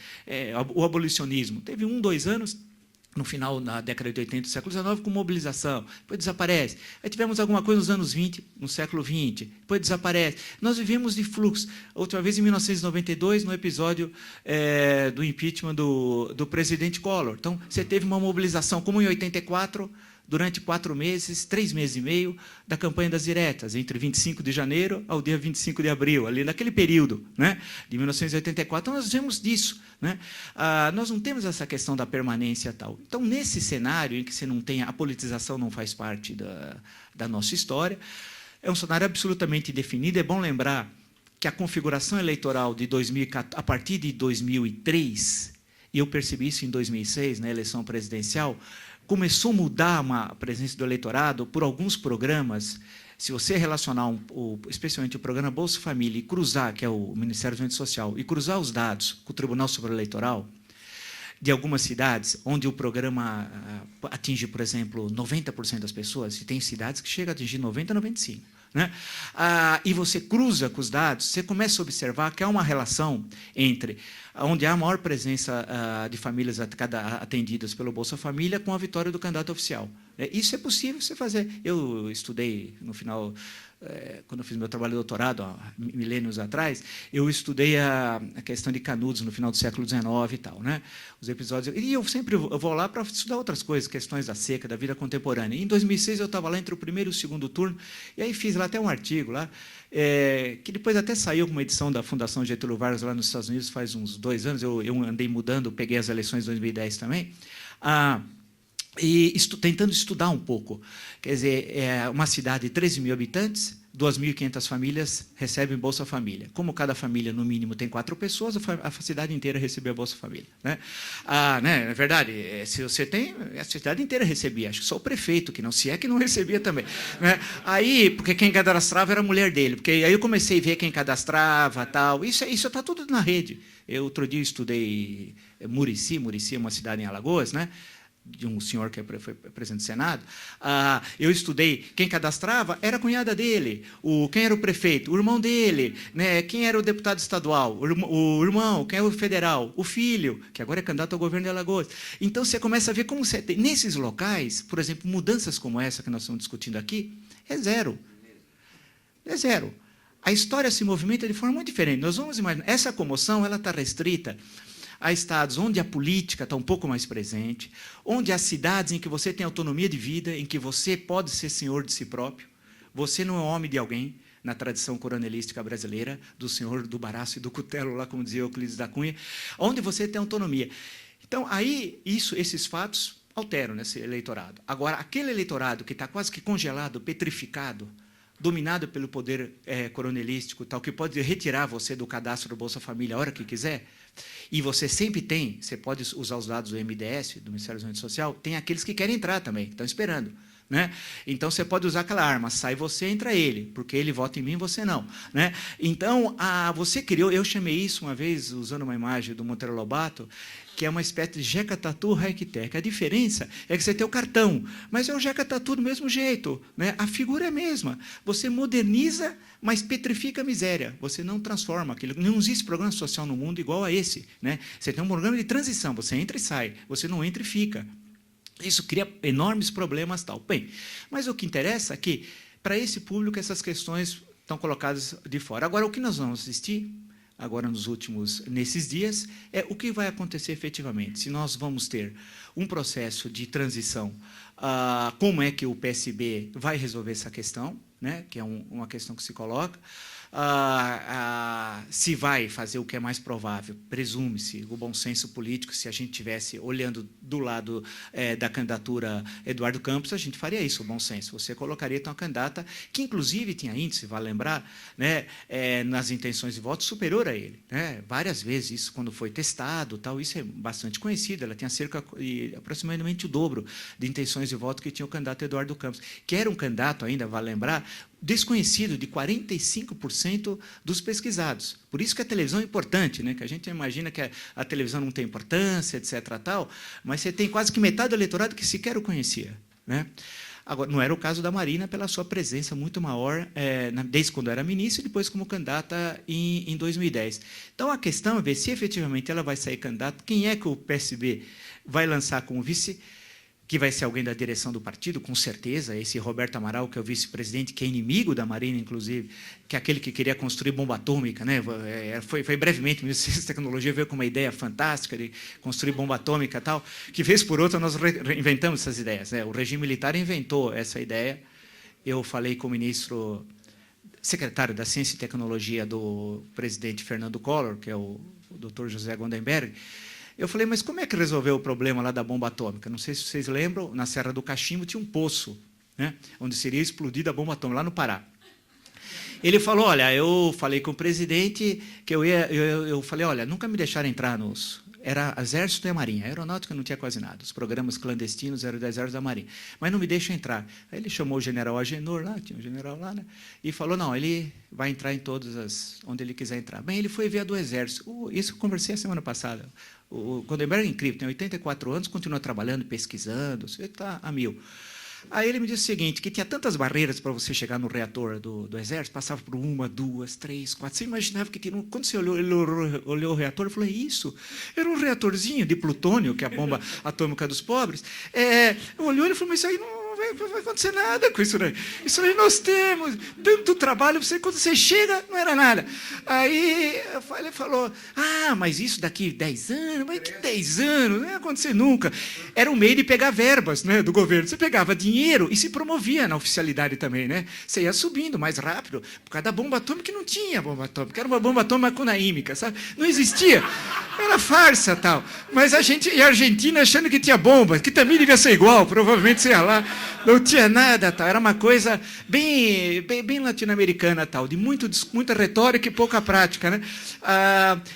O abolicionismo teve 1, 2 anos, no final, na década de 80 do século XIX, com mobilização, depois desaparece. Aí tivemos alguma coisa nos anos 20, no século XX, depois desaparece. Nós vivemos de fluxo. Outra vez, em 1992, no episódio do impeachment do presidente Collor. Então, você teve uma mobilização, como em 84, durante 4 meses, 3 meses e meio, da campanha das diretas, entre 25 de janeiro ao dia 25 de abril, ali naquele período, né, de 1984. Então, nós vemos disso. Né? Nós não temos essa questão da permanência tal. Então, nesse cenário em que você não tem, a politização não faz parte da nossa história, é um cenário absolutamente definido. É bom lembrar que a configuração eleitoral de 2014, a partir de 2003, e eu percebi isso em 2006, na eleição presidencial, começou a mudar a presença do eleitorado por alguns programas. Se você relacionar, especialmente o programa Bolsa Família, e cruzar, que é o Ministério do Desenvolvimento Social, e cruzar os dados com o Tribunal Superior Eleitoral, de algumas cidades, onde o programa atinge, por exemplo, 90% das pessoas, e tem cidades que chegam a atingir 90%, 95%. Né? E você cruza com os dados, você começa a observar que há uma relação entre onde há a maior presença de famílias atendidas pelo Bolsa Família com a vitória do candidato oficial. Isso é possível você fazer. Eu estudei, no final, quando eu fiz meu trabalho de doutorado, há milênios atrás, eu estudei a questão de Canudos no final do século XIX e tal, né? Os episódios. E eu sempre vou lá para estudar outras coisas, questões da seca, da vida contemporânea. E em 2006 eu estava lá entre o primeiro e o segundo turno, e aí fiz lá até um artigo lá, que depois até saiu com uma edição da Fundação Getúlio Vargas lá nos Estados Unidos faz uns 2 anos. Eu andei mudando, peguei as eleições de 2010 também. Tentando estudar um pouco. Quer dizer, uma cidade de 13 mil habitantes, 2.500 famílias recebem Bolsa Família. Como cada família, no mínimo, tem 4 pessoas, a cidade inteira recebeu a Bolsa Família. Né? Né, é verdade, se você tem, a cidade inteira recebia, acho que só o prefeito, que não recebia também. Né? Aí, porque quem cadastrava era a mulher dele, porque aí eu comecei a ver quem cadastrava, tal. Isso está tudo na rede. Outro dia eu estudei Murici é uma cidade em Alagoas, né? de um senhor que foi presidente do Senado, eu estudei, quem cadastrava era a cunhada dele, quem era o prefeito, o irmão dele, né, quem era o deputado estadual, o irmão, quem era o federal, o filho, que agora é candidato ao governo de Alagoas. Então, você começa a ver como você tem, nesses locais, por exemplo, mudanças como essa que nós estamos discutindo aqui, é zero. É zero. A história se movimenta de forma muito diferente. Nós vamos imaginar, essa comoção ela está restrita a estados onde a política está um pouco mais presente, onde há cidades em que você tem autonomia de vida, em que você pode ser senhor de si próprio, você não é homem de alguém, na tradição coronelística brasileira, do senhor do baraço e do cutelo, lá como dizia Euclides da Cunha, onde você tem autonomia. Então, aí, esses fatos alteram esse eleitorado. Agora, aquele eleitorado que está quase que congelado, petrificado, dominado pelo poder coronelístico, tal, que pode retirar você do cadastro do Bolsa Família a hora que quiser, e você sempre tem, você pode usar os dados do MDS, do Ministério do Desenvolvimento Social, tem aqueles que querem entrar também, que estão esperando. Né? Então, você pode usar aquela arma, sai você, entra ele, porque ele vota em mim, você não. Né? Então, você criou, eu chamei isso uma vez, usando uma imagem do Monteiro Lobato, que é uma espécie de Jeca Tatu High-Tech. A diferença é que você tem o cartão, mas é o Jeca Tatu do mesmo jeito. Né? A figura é a mesma. Você moderniza, mas petrifica a miséria. Você não transforma aquilo. Não existe programa social no mundo igual a esse. Né? Você tem um programa de transição, você entra e sai, você não entra e fica. Isso cria enormes problemas. Tal. Bem, mas o que interessa é que, para esse público, essas questões estão colocadas de fora. Agora, o que nós vamos assistir agora nesses dias, é o que vai acontecer efetivamente. Se nós vamos ter um processo de transição, como é que o PSB vai resolver essa questão, né, que é uma questão que se coloca, se vai fazer o que é mais provável, presume-se, o bom senso político, se a gente estivesse olhando do lado da candidatura Eduardo Campos, a gente faria isso, o bom senso. Você colocaria, então, a candidata, que, inclusive, tinha índice, vale lembrar, né, nas intenções de voto, superior a ele. Né, várias vezes, isso, quando foi testado, tal, isso é bastante conhecido, ela tinha aproximadamente o dobro de intenções de voto que tinha o candidato Eduardo Campos, que era um candidato ainda, vale lembrar, desconhecido de 45% dos pesquisados. Por isso que a televisão é importante, né? Que a gente imagina que a televisão não tem importância, etc. Tal, mas você tem quase que metade do eleitorado que sequer o conhecia. Né? Agora, não era o caso da Marina, pela sua presença muito maior, desde quando era ministra e depois como candidata em 2010. Então, a questão é ver se efetivamente ela vai sair candidata, quem é que o PSB vai lançar como vice, que vai ser alguém da direção do partido, com certeza, esse Roberto Amaral, que é o vice-presidente, que é inimigo da Marina, inclusive, que é aquele que queria construir bomba atômica. Né? Foi brevemente, o Ministério da Tecnologia veio com uma ideia fantástica de construir bomba atômica, tal, que, vez por outra, nós reinventamos essas ideias. Né? O regime militar inventou essa ideia. Eu falei com o ministro, secretário da Ciência e Tecnologia do presidente Fernando Collor, que é o Dr. José Gondenberg. Eu falei, mas como é que resolveu o problema lá da bomba atômica? Não sei se vocês lembram, na Serra do Cachimbo tinha um poço, né, onde seria explodida a bomba atômica, lá no Pará. Ele falou, olha, eu falei com o presidente, que eu falei, olha, nunca me deixaram entrar era Exército e a Marinha, a Aeronáutica não tinha quase nada, os programas clandestinos eram do Exército e da Marinha, mas não me deixam entrar. Aí ele chamou o general Agenor lá, tinha um general lá, né, e falou, não, ele vai entrar em todas onde ele quiser entrar. Bem, ele foi ver a do Exército, isso eu conversei a semana passada. O Gondenberg é incrível, tem 84 anos, continua trabalhando, pesquisando, você está a mil. Aí ele me disse o seguinte, que tinha tantas barreiras para você chegar no reator do Exército, passava por 1, 2, 3, 4, você imaginava que tinha... Quando você olhou o reator, eu falei, isso, era um reatorzinho de plutônio, que é a bomba atômica dos pobres. Olhou e falou, mas isso aí não vai acontecer nada com isso aí. Isso aí nós temos, tanto trabalho, quando você chega, não era nada. Aí ele falou, mas isso daqui 10 anos, mas que 10 anos, não ia acontecer nunca. Era um meio de pegar verbas, né, do governo. Você pegava dinheiro e se promovia na oficialidade também. Né? Você ia subindo mais rápido, por causa da bomba atômica, que não tinha bomba atômica, era uma bomba atômica conaímica, sabe? Não existia. Era farsa tal. Mas a Argentina achando que tinha bomba, que também devia ser igual, provavelmente você ia lá. Não tinha nada, tal. Era uma coisa bem latino-americana, tal, de muita retórica e pouca prática. Né?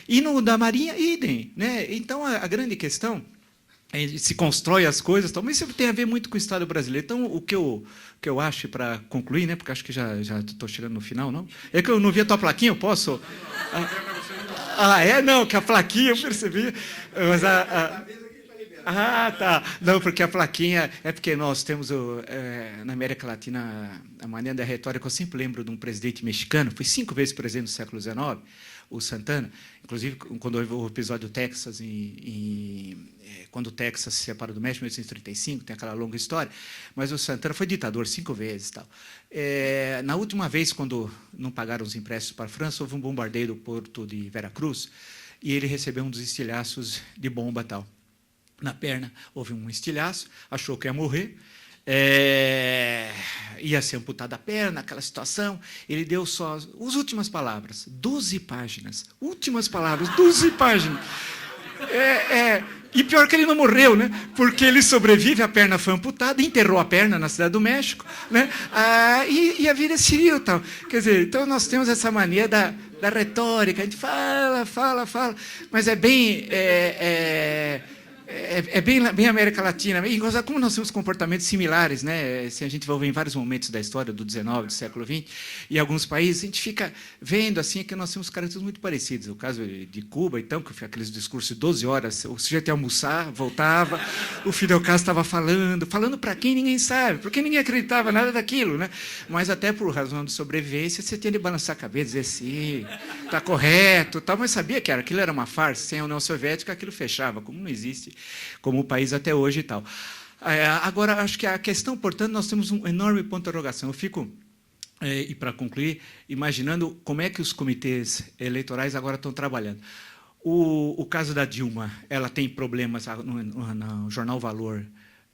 E no da Marinha, idem. Né? Então, a grande questão é se constrói as coisas, tal, mas isso tem a ver muito com o Estado brasileiro. Então, o que eu acho, para concluir, né, porque acho que já estou chegando no final, não? É que eu não vi a tua plaquinha, eu posso... Não, que a plaquinha eu percebi, mas Ah, tá. Não, porque a plaquinha... É porque nós temos, na América Latina, a maneira da retórica. Eu sempre lembro de um presidente mexicano, foi 5 vezes presidente do século XIX, o Santana. Inclusive, quando houve o episódio do Texas, quando o Texas se separou do México, em 1835, tem aquela longa história. Mas o Santana foi ditador 5 vezes. Tal. Na última vez, quando não pagaram os empréstimos para a França, houve um bombardeio do porto de Veracruz, e ele recebeu um dos estilhaços de bomba tal. Na perna houve um estilhaço, achou que ia morrer, ia ser amputada a perna, aquela situação. Ele deu só as últimas palavras, 12 páginas. Últimas palavras, 12 páginas. E pior que ele não morreu, né? Porque ele sobrevive, a perna foi amputada, enterrou a perna na Cidade do México, né? E a vida seguiu. Tal. Quer dizer, então nós temos essa mania da retórica, a gente fala, mas é bem... bem América Latina. E como nós temos comportamentos similares, né? Se a gente vai ver em vários momentos da história do XIX, do século XX, e alguns países, a gente fica vendo assim que nós temos características muito parecidas. O caso de Cuba, então, que foi aqueles discursos de 12 horas, o sujeito ia almoçar, voltava, o Fidel Castro estava falando para quem ninguém sabe, porque ninguém acreditava nada daquilo, né? Mas até por razão de sobrevivência, você tinha de balançar a cabeça, dizer sim, está correto, tal, mas sabia que aquilo era uma farsa. Sem a União Soviética, aquilo fechava, como não existe como país até hoje e tal. Agora, acho que a questão, portanto, nós temos um enorme ponto de interrogação. Eu fico, e para concluir, imaginando como é que os comitês eleitorais agora estão trabalhando. O caso da Dilma, ela tem problemas no jornal Valor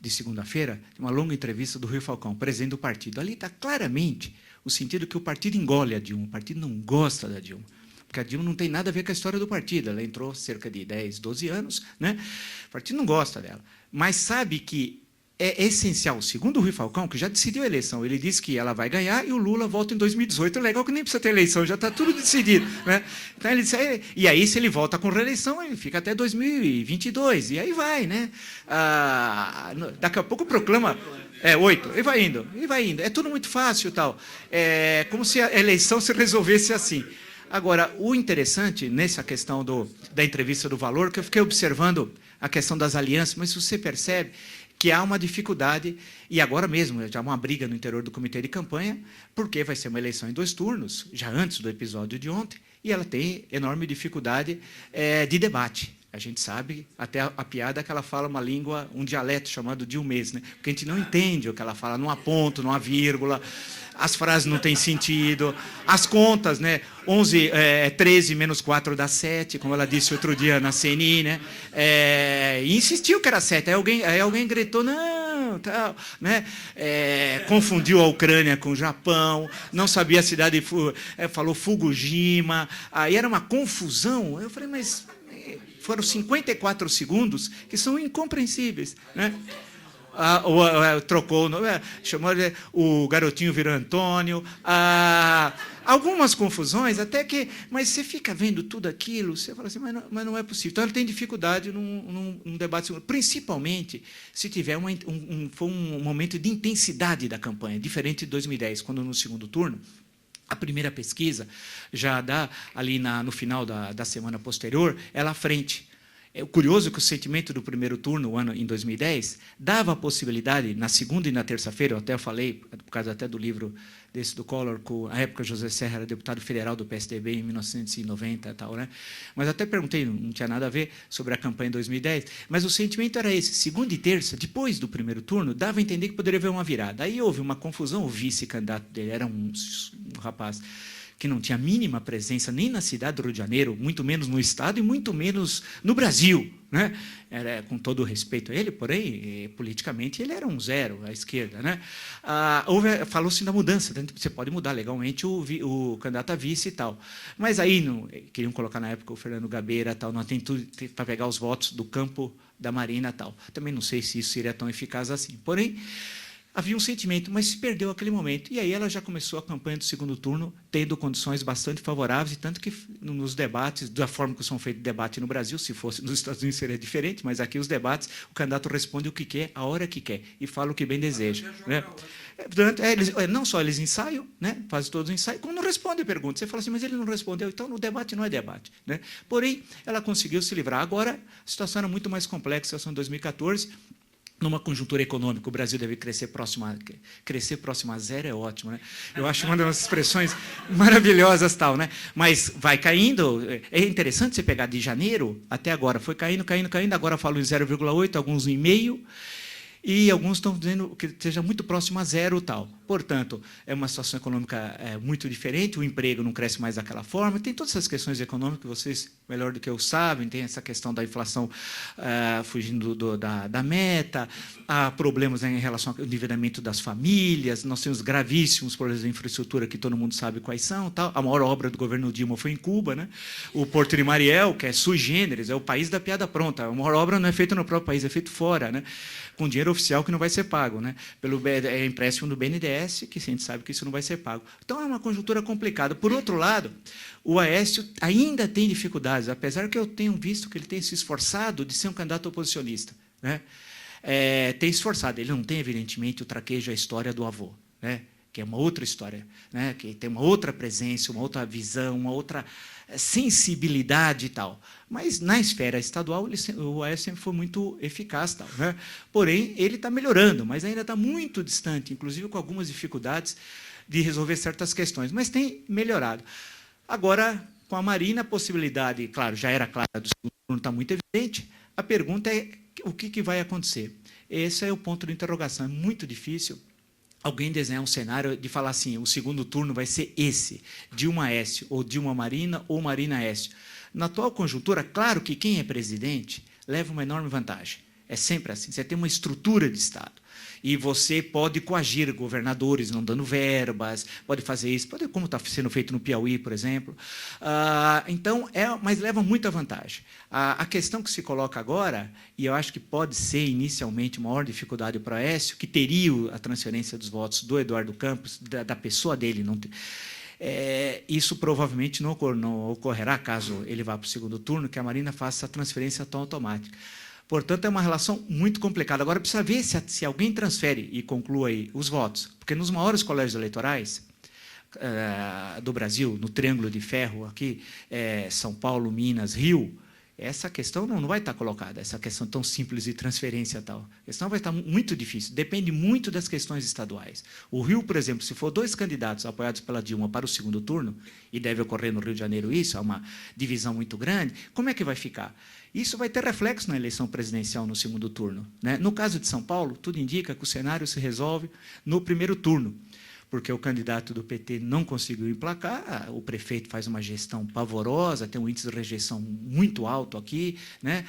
de segunda-feira, uma longa entrevista do Rui Falcão, presidente do partido. Ali está claramente o sentido que o partido engole a Dilma, o partido não gosta da Dilma. Porque a Dilma não tem nada a ver com a história do partido. Ela entrou cerca de 10, 12 anos, né? O partido não gosta dela. Mas sabe que é essencial. Segundo o Rui Falcão, que já decidiu a eleição, ele disse que ela vai ganhar e o Lula volta em 2018. É legal que nem precisa ter eleição, já está tudo decidido. Né? Então, ele disse, e aí, se ele volta com reeleição, ele fica até 2022. E aí vai. Né? Daqui a pouco proclama... 8. E vai indo. É tudo muito fácil. Tal. Como se a eleição se resolvesse assim. Agora, o interessante nessa questão da entrevista do Valor, que eu fiquei observando a questão das alianças, mas você percebe que há uma dificuldade, e agora mesmo, já há uma briga no interior do comitê de campanha, porque vai ser uma eleição em 2 turnos, já antes do episódio de ontem, e ela tem enorme dificuldade de debate. A gente sabe, até a piada é que ela fala uma língua, um dialeto chamado dilmês, né? Porque a gente não entende o que ela fala, não há ponto, não há vírgula, as frases não têm sentido, as contas, né? 13 menos 4 dá 7, como ela disse outro dia na CNI, né? E insistiu que era 7, aí alguém gritou, não, tal, né? Confundiu a Ucrânia com o Japão, não sabia a cidade, falou Fukushima, aí era uma confusão. Eu falei, mas foram 54 segundos que são incompreensíveis, né? Trocou, chamou o garotinho virou Antônio, algumas confusões, até que, mas você fica vendo tudo aquilo, você fala assim, mas não é possível. Então, ele tem dificuldade num debate, principalmente se tiver for um momento de intensidade da campanha, diferente de 2010, quando no segundo turno, a primeira pesquisa já dá ali no final da semana posterior, ela à frente. É curioso que o sentimento do primeiro turno, em 2010, dava a possibilidade, na segunda e na terça-feira, eu até falei, por causa até do livro desse do Collor, na época José Serra era deputado federal do PSDB em 1990 e tal, né? Mas até perguntei, não tinha nada a ver sobre a campanha em 2010, mas o sentimento era esse, segunda e terça, depois do primeiro turno, dava a entender que poderia haver uma virada. Aí houve uma confusão, o vice-candidato dele era um rapaz que não tinha a mínima presença nem na cidade do Rio de Janeiro, muito menos no Estado e muito menos no Brasil. Né? Com todo o respeito a ele, porém, politicamente, ele era um zero à esquerda. Né? Falou-se da mudança, você pode mudar legalmente o candidato a vice e tal. Mas aí queriam colocar na época o Fernando Gabeira, tal, não tem tudo para pegar os votos do campo da Marina tal. Também não sei se isso seria tão eficaz assim. Porém, havia um sentimento, mas se perdeu aquele momento. E aí ela já começou a campanha do segundo turno, tendo condições bastante favoráveis, e tanto que nos debates, da forma que são feitos debate no Brasil, se fosse nos Estados Unidos seria diferente, mas aqui os debates, o candidato responde o que quer, a hora que quer, e fala o que bem deseja. Né? Portanto, não só eles ensaiam, né, fazem todos os ensaios, como não respondem a pergunta. Você fala assim, mas ele não respondeu, então no debate não é debate. Né? Porém, ela conseguiu se livrar. Agora, a situação era muito mais complexa, a situação de 2014, numa conjuntura econômica, o Brasil deve crescer próximo a zero, é ótimo, né? Eu acho uma das expressões maravilhosas, tal, né? Mas vai caindo. É interessante você pegar de janeiro até agora, foi caindo, agora falam em 0,8, alguns em meio, e alguns estão dizendo que seja muito próximo a zero, tal. Portanto, é uma situação econômica muito diferente, o emprego não cresce mais daquela forma, tem todas essas questões econômicas que vocês, melhor do que eu, sabem, tem essa questão da inflação fugindo da meta, há problemas em relação ao endividamento das famílias, nós temos gravíssimos problemas de infraestrutura que todo mundo sabe quais são. Tal. A maior obra do governo Dilma foi em Cuba, né? O Porto de Mariel, que é sui generis, é o país da piada pronta. A maior obra não é feita no próprio país, é feita fora, né? Com dinheiro oficial que não vai ser pago, né? Pelo empréstimo do BNDES, que a gente sabe que isso não vai ser pago. Então, é uma conjuntura complicada. Por outro lado, o Aécio ainda tem dificuldades, apesar que eu tenho visto que ele tem se esforçado de ser um candidato oposicionista. Né? Tem esforçado. Ele não tem, evidentemente, o traquejo, a história do avô, né? Que é uma outra história, né? Que tem uma outra presença, uma outra visão, uma outra sensibilidade e tal. Mas, na esfera estadual, o Aécio sempre foi muito eficaz. Tal, né? Porém, ele está melhorando, mas ainda está muito distante, inclusive com algumas dificuldades de resolver certas questões, mas tem melhorado. Agora, com a Marina, a possibilidade, claro, já era clara, do segundo turno está muito evidente, a pergunta é o que vai acontecer. Esse é o ponto de interrogação, é muito difícil alguém desenhar um cenário de falar assim, o segundo turno vai ser esse, Dilma Aécio, ou Dilma Marina, ou Marina Aécio. Na atual conjuntura, claro que quem é presidente leva uma enorme vantagem. É sempre assim, você tem uma estrutura de Estado. E você pode coagir governadores, não dando verbas, pode fazer isso, como está sendo feito no Piauí, por exemplo. Então, mas leva muita vantagem. A questão que se coloca agora, e eu acho que pode ser inicialmente uma maior dificuldade para o Aécio, que teria a transferência dos votos do Eduardo Campos, da pessoa dele, não isso provavelmente não ocorrerá caso ele vá para o segundo turno, que a Marina faça a transferência tão automática. Portanto, é uma relação muito complicada. Agora, precisa ver se alguém transfere e conclua aí os votos. Porque nos maiores colégios eleitorais do Brasil, no Triângulo de Ferro, aqui, São Paulo, Minas, Rio, essa questão não vai estar colocada, essa questão tão simples de transferência tal. A questão vai estar muito difícil, depende muito das questões estaduais. O Rio, por exemplo, se for 2 candidatos apoiados pela Dilma para o segundo turno, e deve ocorrer no Rio de Janeiro isso, é uma divisão muito grande, como é que vai ficar? Isso vai ter reflexo na eleição presidencial no segundo turno. Né? No caso de São Paulo, tudo indica que o cenário se resolve no primeiro turno, porque o candidato do PT não conseguiu emplacar, o prefeito faz uma gestão pavorosa, tem um índice de rejeição muito alto aqui, né?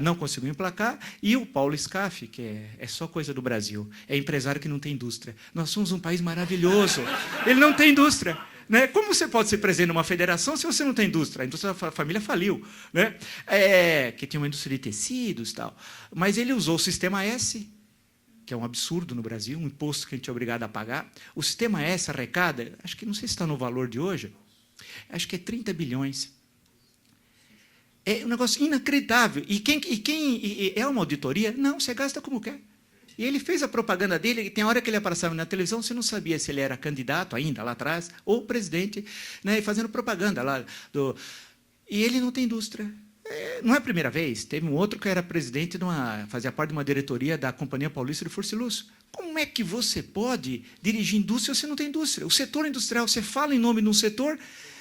Não conseguiu emplacar, e o Paulo Scaff, que é só coisa do Brasil, é empresário que não tem indústria. Nós somos um país maravilhoso, ele não tem indústria. Né? Como você pode ser presidente de uma federação se você não tem indústria? A indústria da família faliu. Né? Que tinha uma indústria de tecidos e tal. Mas ele usou o Sistema S, que é um absurdo no Brasil, um imposto que a gente é obrigado a pagar. O Sistema S arrecada, acho que não sei se está no valor de hoje, acho que é 30 bilhões. É um negócio inacreditável. E é uma auditoria? Não, você gasta como quer. E ele fez a propaganda dele, e tem hora que ele apareceu na televisão, você não sabia se ele era candidato ainda, lá atrás, ou presidente, né, e fazendo propaganda lá. E ele não tem indústria. Não é a primeira vez, teve um outro que era presidente, fazia parte de uma diretoria da Companhia Paulista de Força-Luz. Como é que você pode dirigir indústria se você não tem indústria? O setor industrial, você fala em nome de um setor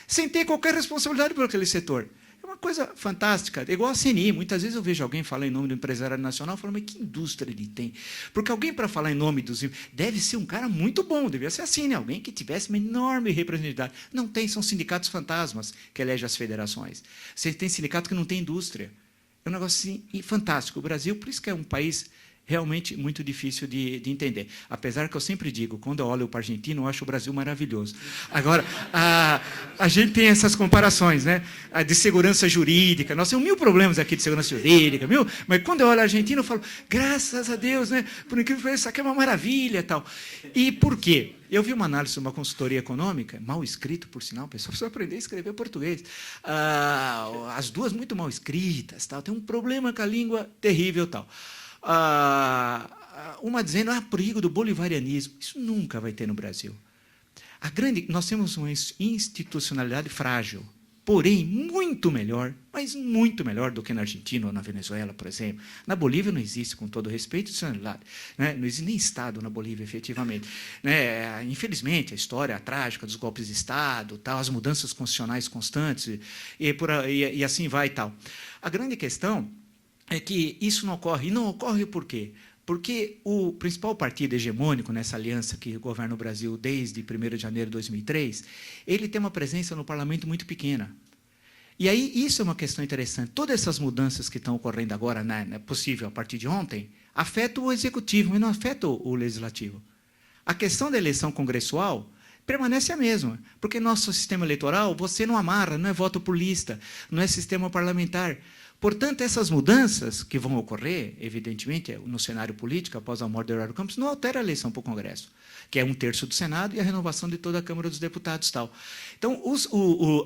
sem ter qualquer responsabilidade por aquele setor. É uma coisa fantástica, é igual a CNI. Muitas vezes eu vejo alguém falar em nome do empresário nacional e falo, mas que indústria ele tem? Porque alguém, para falar em nome dos... deve ser um cara muito bom, devia ser assim, né? Alguém que tivesse uma enorme representatividade. Não tem, são sindicatos fantasmas que elegem as federações. Você tem sindicato que não tem indústria. É um negócio assim, fantástico. O Brasil, por isso que é um país realmente muito difícil de entender. Apesar que eu sempre digo, quando eu olho para o argentino, eu acho o Brasil maravilhoso. Agora, a gente tem essas comparações, né? De segurança jurídica. Nós temos 1000 problemas aqui de segurança jurídica, mas quando eu olho a Argentina, eu falo, graças a Deus, né? Por incrível que pareça, isso aqui é uma maravilha. Tal. E por quê? Eu vi uma análise de uma consultoria econômica, mal escrito, por sinal, a pessoa precisa aprender a escrever português. As duas muito mal escritas, tal, tem um problema com a língua terrível. Tal. Uma dizendo, perigo do bolivarianismo. Isso nunca vai ter no Brasil. Nós temos uma institucionalidade frágil, porém muito melhor, mas muito melhor do que na Argentina ou na Venezuela, por exemplo. Na Bolívia não existe, com todo respeito, institucionalidade. Né? Não existe nem Estado na Bolívia, efetivamente. Né? Infelizmente, a história trágica dos golpes de Estado, tal, as mudanças constitucionais constantes, e assim vai e tal. A grande questão é que isso não ocorre. E não ocorre por quê? Porque o principal partido hegemônico nessa aliança que governa o Brasil desde 1º de janeiro de 2003, ele tem uma presença no parlamento muito pequena. E aí, isso é uma questão interessante. Todas essas mudanças que estão ocorrendo agora, né, possível a partir de ontem, afetam o executivo, mas não afetam o legislativo. A questão da eleição congressual permanece a mesma, porque nosso sistema eleitoral, você não amarra, não é voto por lista, não é sistema parlamentar. Portanto, essas mudanças que vão ocorrer, evidentemente, no cenário político, após a morte do Eduardo Campos, não altera a eleição para o Congresso, que é 1/3 do Senado e a renovação de toda a Câmara dos Deputados. Tal. Então,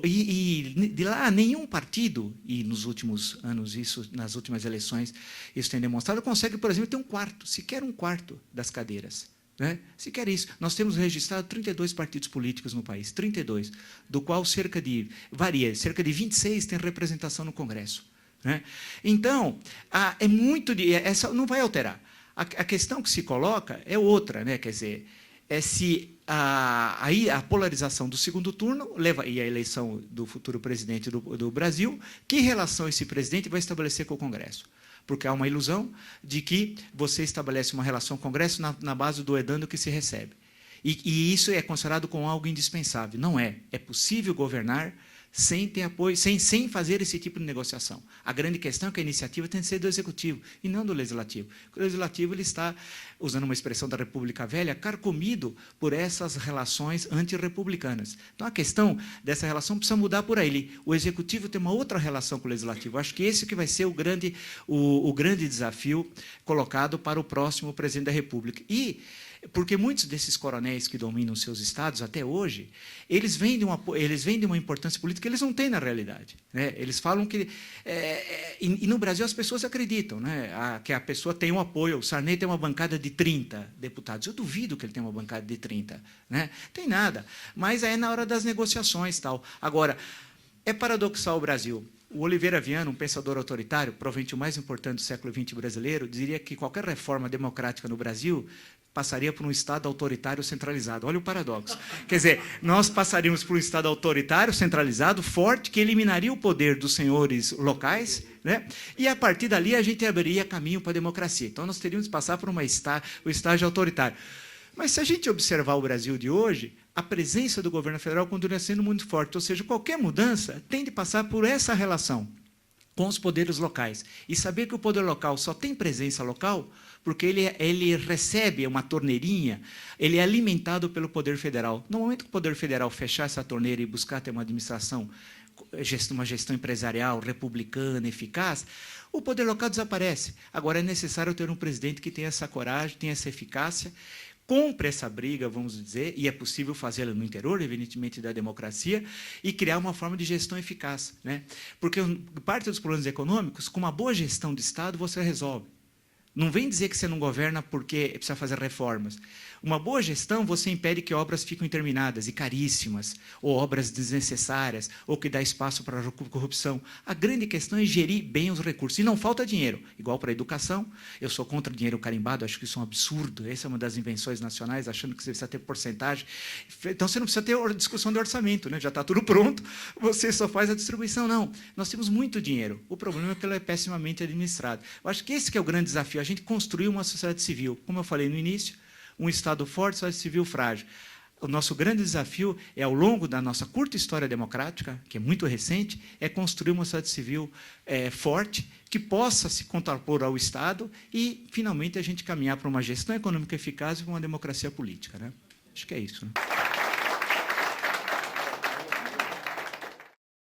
de lá, nenhum partido, e nos últimos anos, nas últimas eleições, isso tem demonstrado, consegue, por exemplo, ter 1/4, sequer 1/4 das cadeiras. Né? Sequer isso. Nós temos registrado 32 partidos políticos no país, 32, do qual cerca de 26 têm representação no Congresso. Né? Então, é muito essa não vai alterar. A questão que se coloca é outra, né? Quer dizer, é se aí a polarização do segundo turno e a eleição do futuro presidente do Brasil, que relação esse presidente vai estabelecer com o Congresso? Porque há uma ilusão de que você estabelece uma relação com o Congresso na base do edando que se recebe. E isso é considerado como algo indispensável. Não é. É possível governar sem ter apoio, sem fazer esse tipo de negociação. A grande questão é que a iniciativa tem que ser do Executivo e não do Legislativo. O Legislativo ele está, usando uma expressão da República Velha, carcomido por essas relações antirrepublicanas. Então, a questão dessa relação precisa mudar por aí. O Executivo tem uma outra relação com o Legislativo. Acho que esse que vai ser o grande desafio colocado para o próximo presidente da República. Porque muitos desses coronéis que dominam seus estados até hoje, eles vêm de uma importância política que eles não têm na realidade. Né? Eles falam que... E no Brasil as pessoas acreditam, né? Que a pessoa tem um apoio. O Sarney tem uma bancada de 30 deputados. Eu duvido que ele tenha uma bancada de 30. Né? Tem nada. Mas é na hora das negociações. Tal. Agora, é paradoxal o Brasil. O Oliveira Viana, um pensador autoritário, provavelmente o mais importante do século XX brasileiro, diria que qualquer reforma democrática no Brasil passaria por um Estado autoritário centralizado. Olha o paradoxo. Quer dizer, nós passaríamos por um Estado autoritário centralizado, forte, que eliminaria o poder dos senhores locais, né? E, a partir dali, a gente abriria caminho para a democracia. Então, nós teríamos que passar por o estágio autoritário. Mas, se a gente observar o Brasil de hoje, a presença do governo federal continua sendo muito forte. Ou seja, qualquer mudança tem de passar por essa relação com os poderes locais. E saber que o poder local só tem presença local porque ele recebe uma torneirinha, ele é alimentado pelo poder federal. No momento que o poder federal fechar essa torneira e buscar ter uma administração, uma gestão empresarial republicana, eficaz, o poder local desaparece. Agora, é necessário ter um presidente que tenha essa coragem, tenha essa eficácia, compre essa briga, vamos dizer, e é possível fazê-la no interior, evidentemente, da democracia, e criar uma forma de gestão eficaz. Né? Porque parte dos problemas econômicos, com uma boa gestão de Estado, você resolve. Não vem dizer que você não governa porque precisa fazer reformas. Uma boa gestão, você impede que obras fiquem interminadas e caríssimas, ou obras desnecessárias, ou que dá espaço para a corrupção. A grande questão é gerir bem os recursos. E não falta dinheiro. Igual para a educação, eu sou contra o dinheiro carimbado, acho que isso é um absurdo. Essa é uma das invenções nacionais, achando que você precisa ter porcentagem. Então, você não precisa ter discussão de orçamento, né? Já está tudo pronto, você só faz a distribuição. Não, nós temos muito dinheiro. O problema é que ele é pessimamente administrado. Eu acho que esse que é o grande desafio, a gente construir uma sociedade civil. Como eu falei no início, um Estado forte, sociedade civil frágil. o nosso grande desafio é, ao longo da nossa curta história democrática, que é muito recente, é construir uma sociedade civil forte, que possa se contrapor ao Estado e, finalmente, a gente caminhar para uma gestão econômica eficaz e uma democracia política, né? Acho que é isso, né?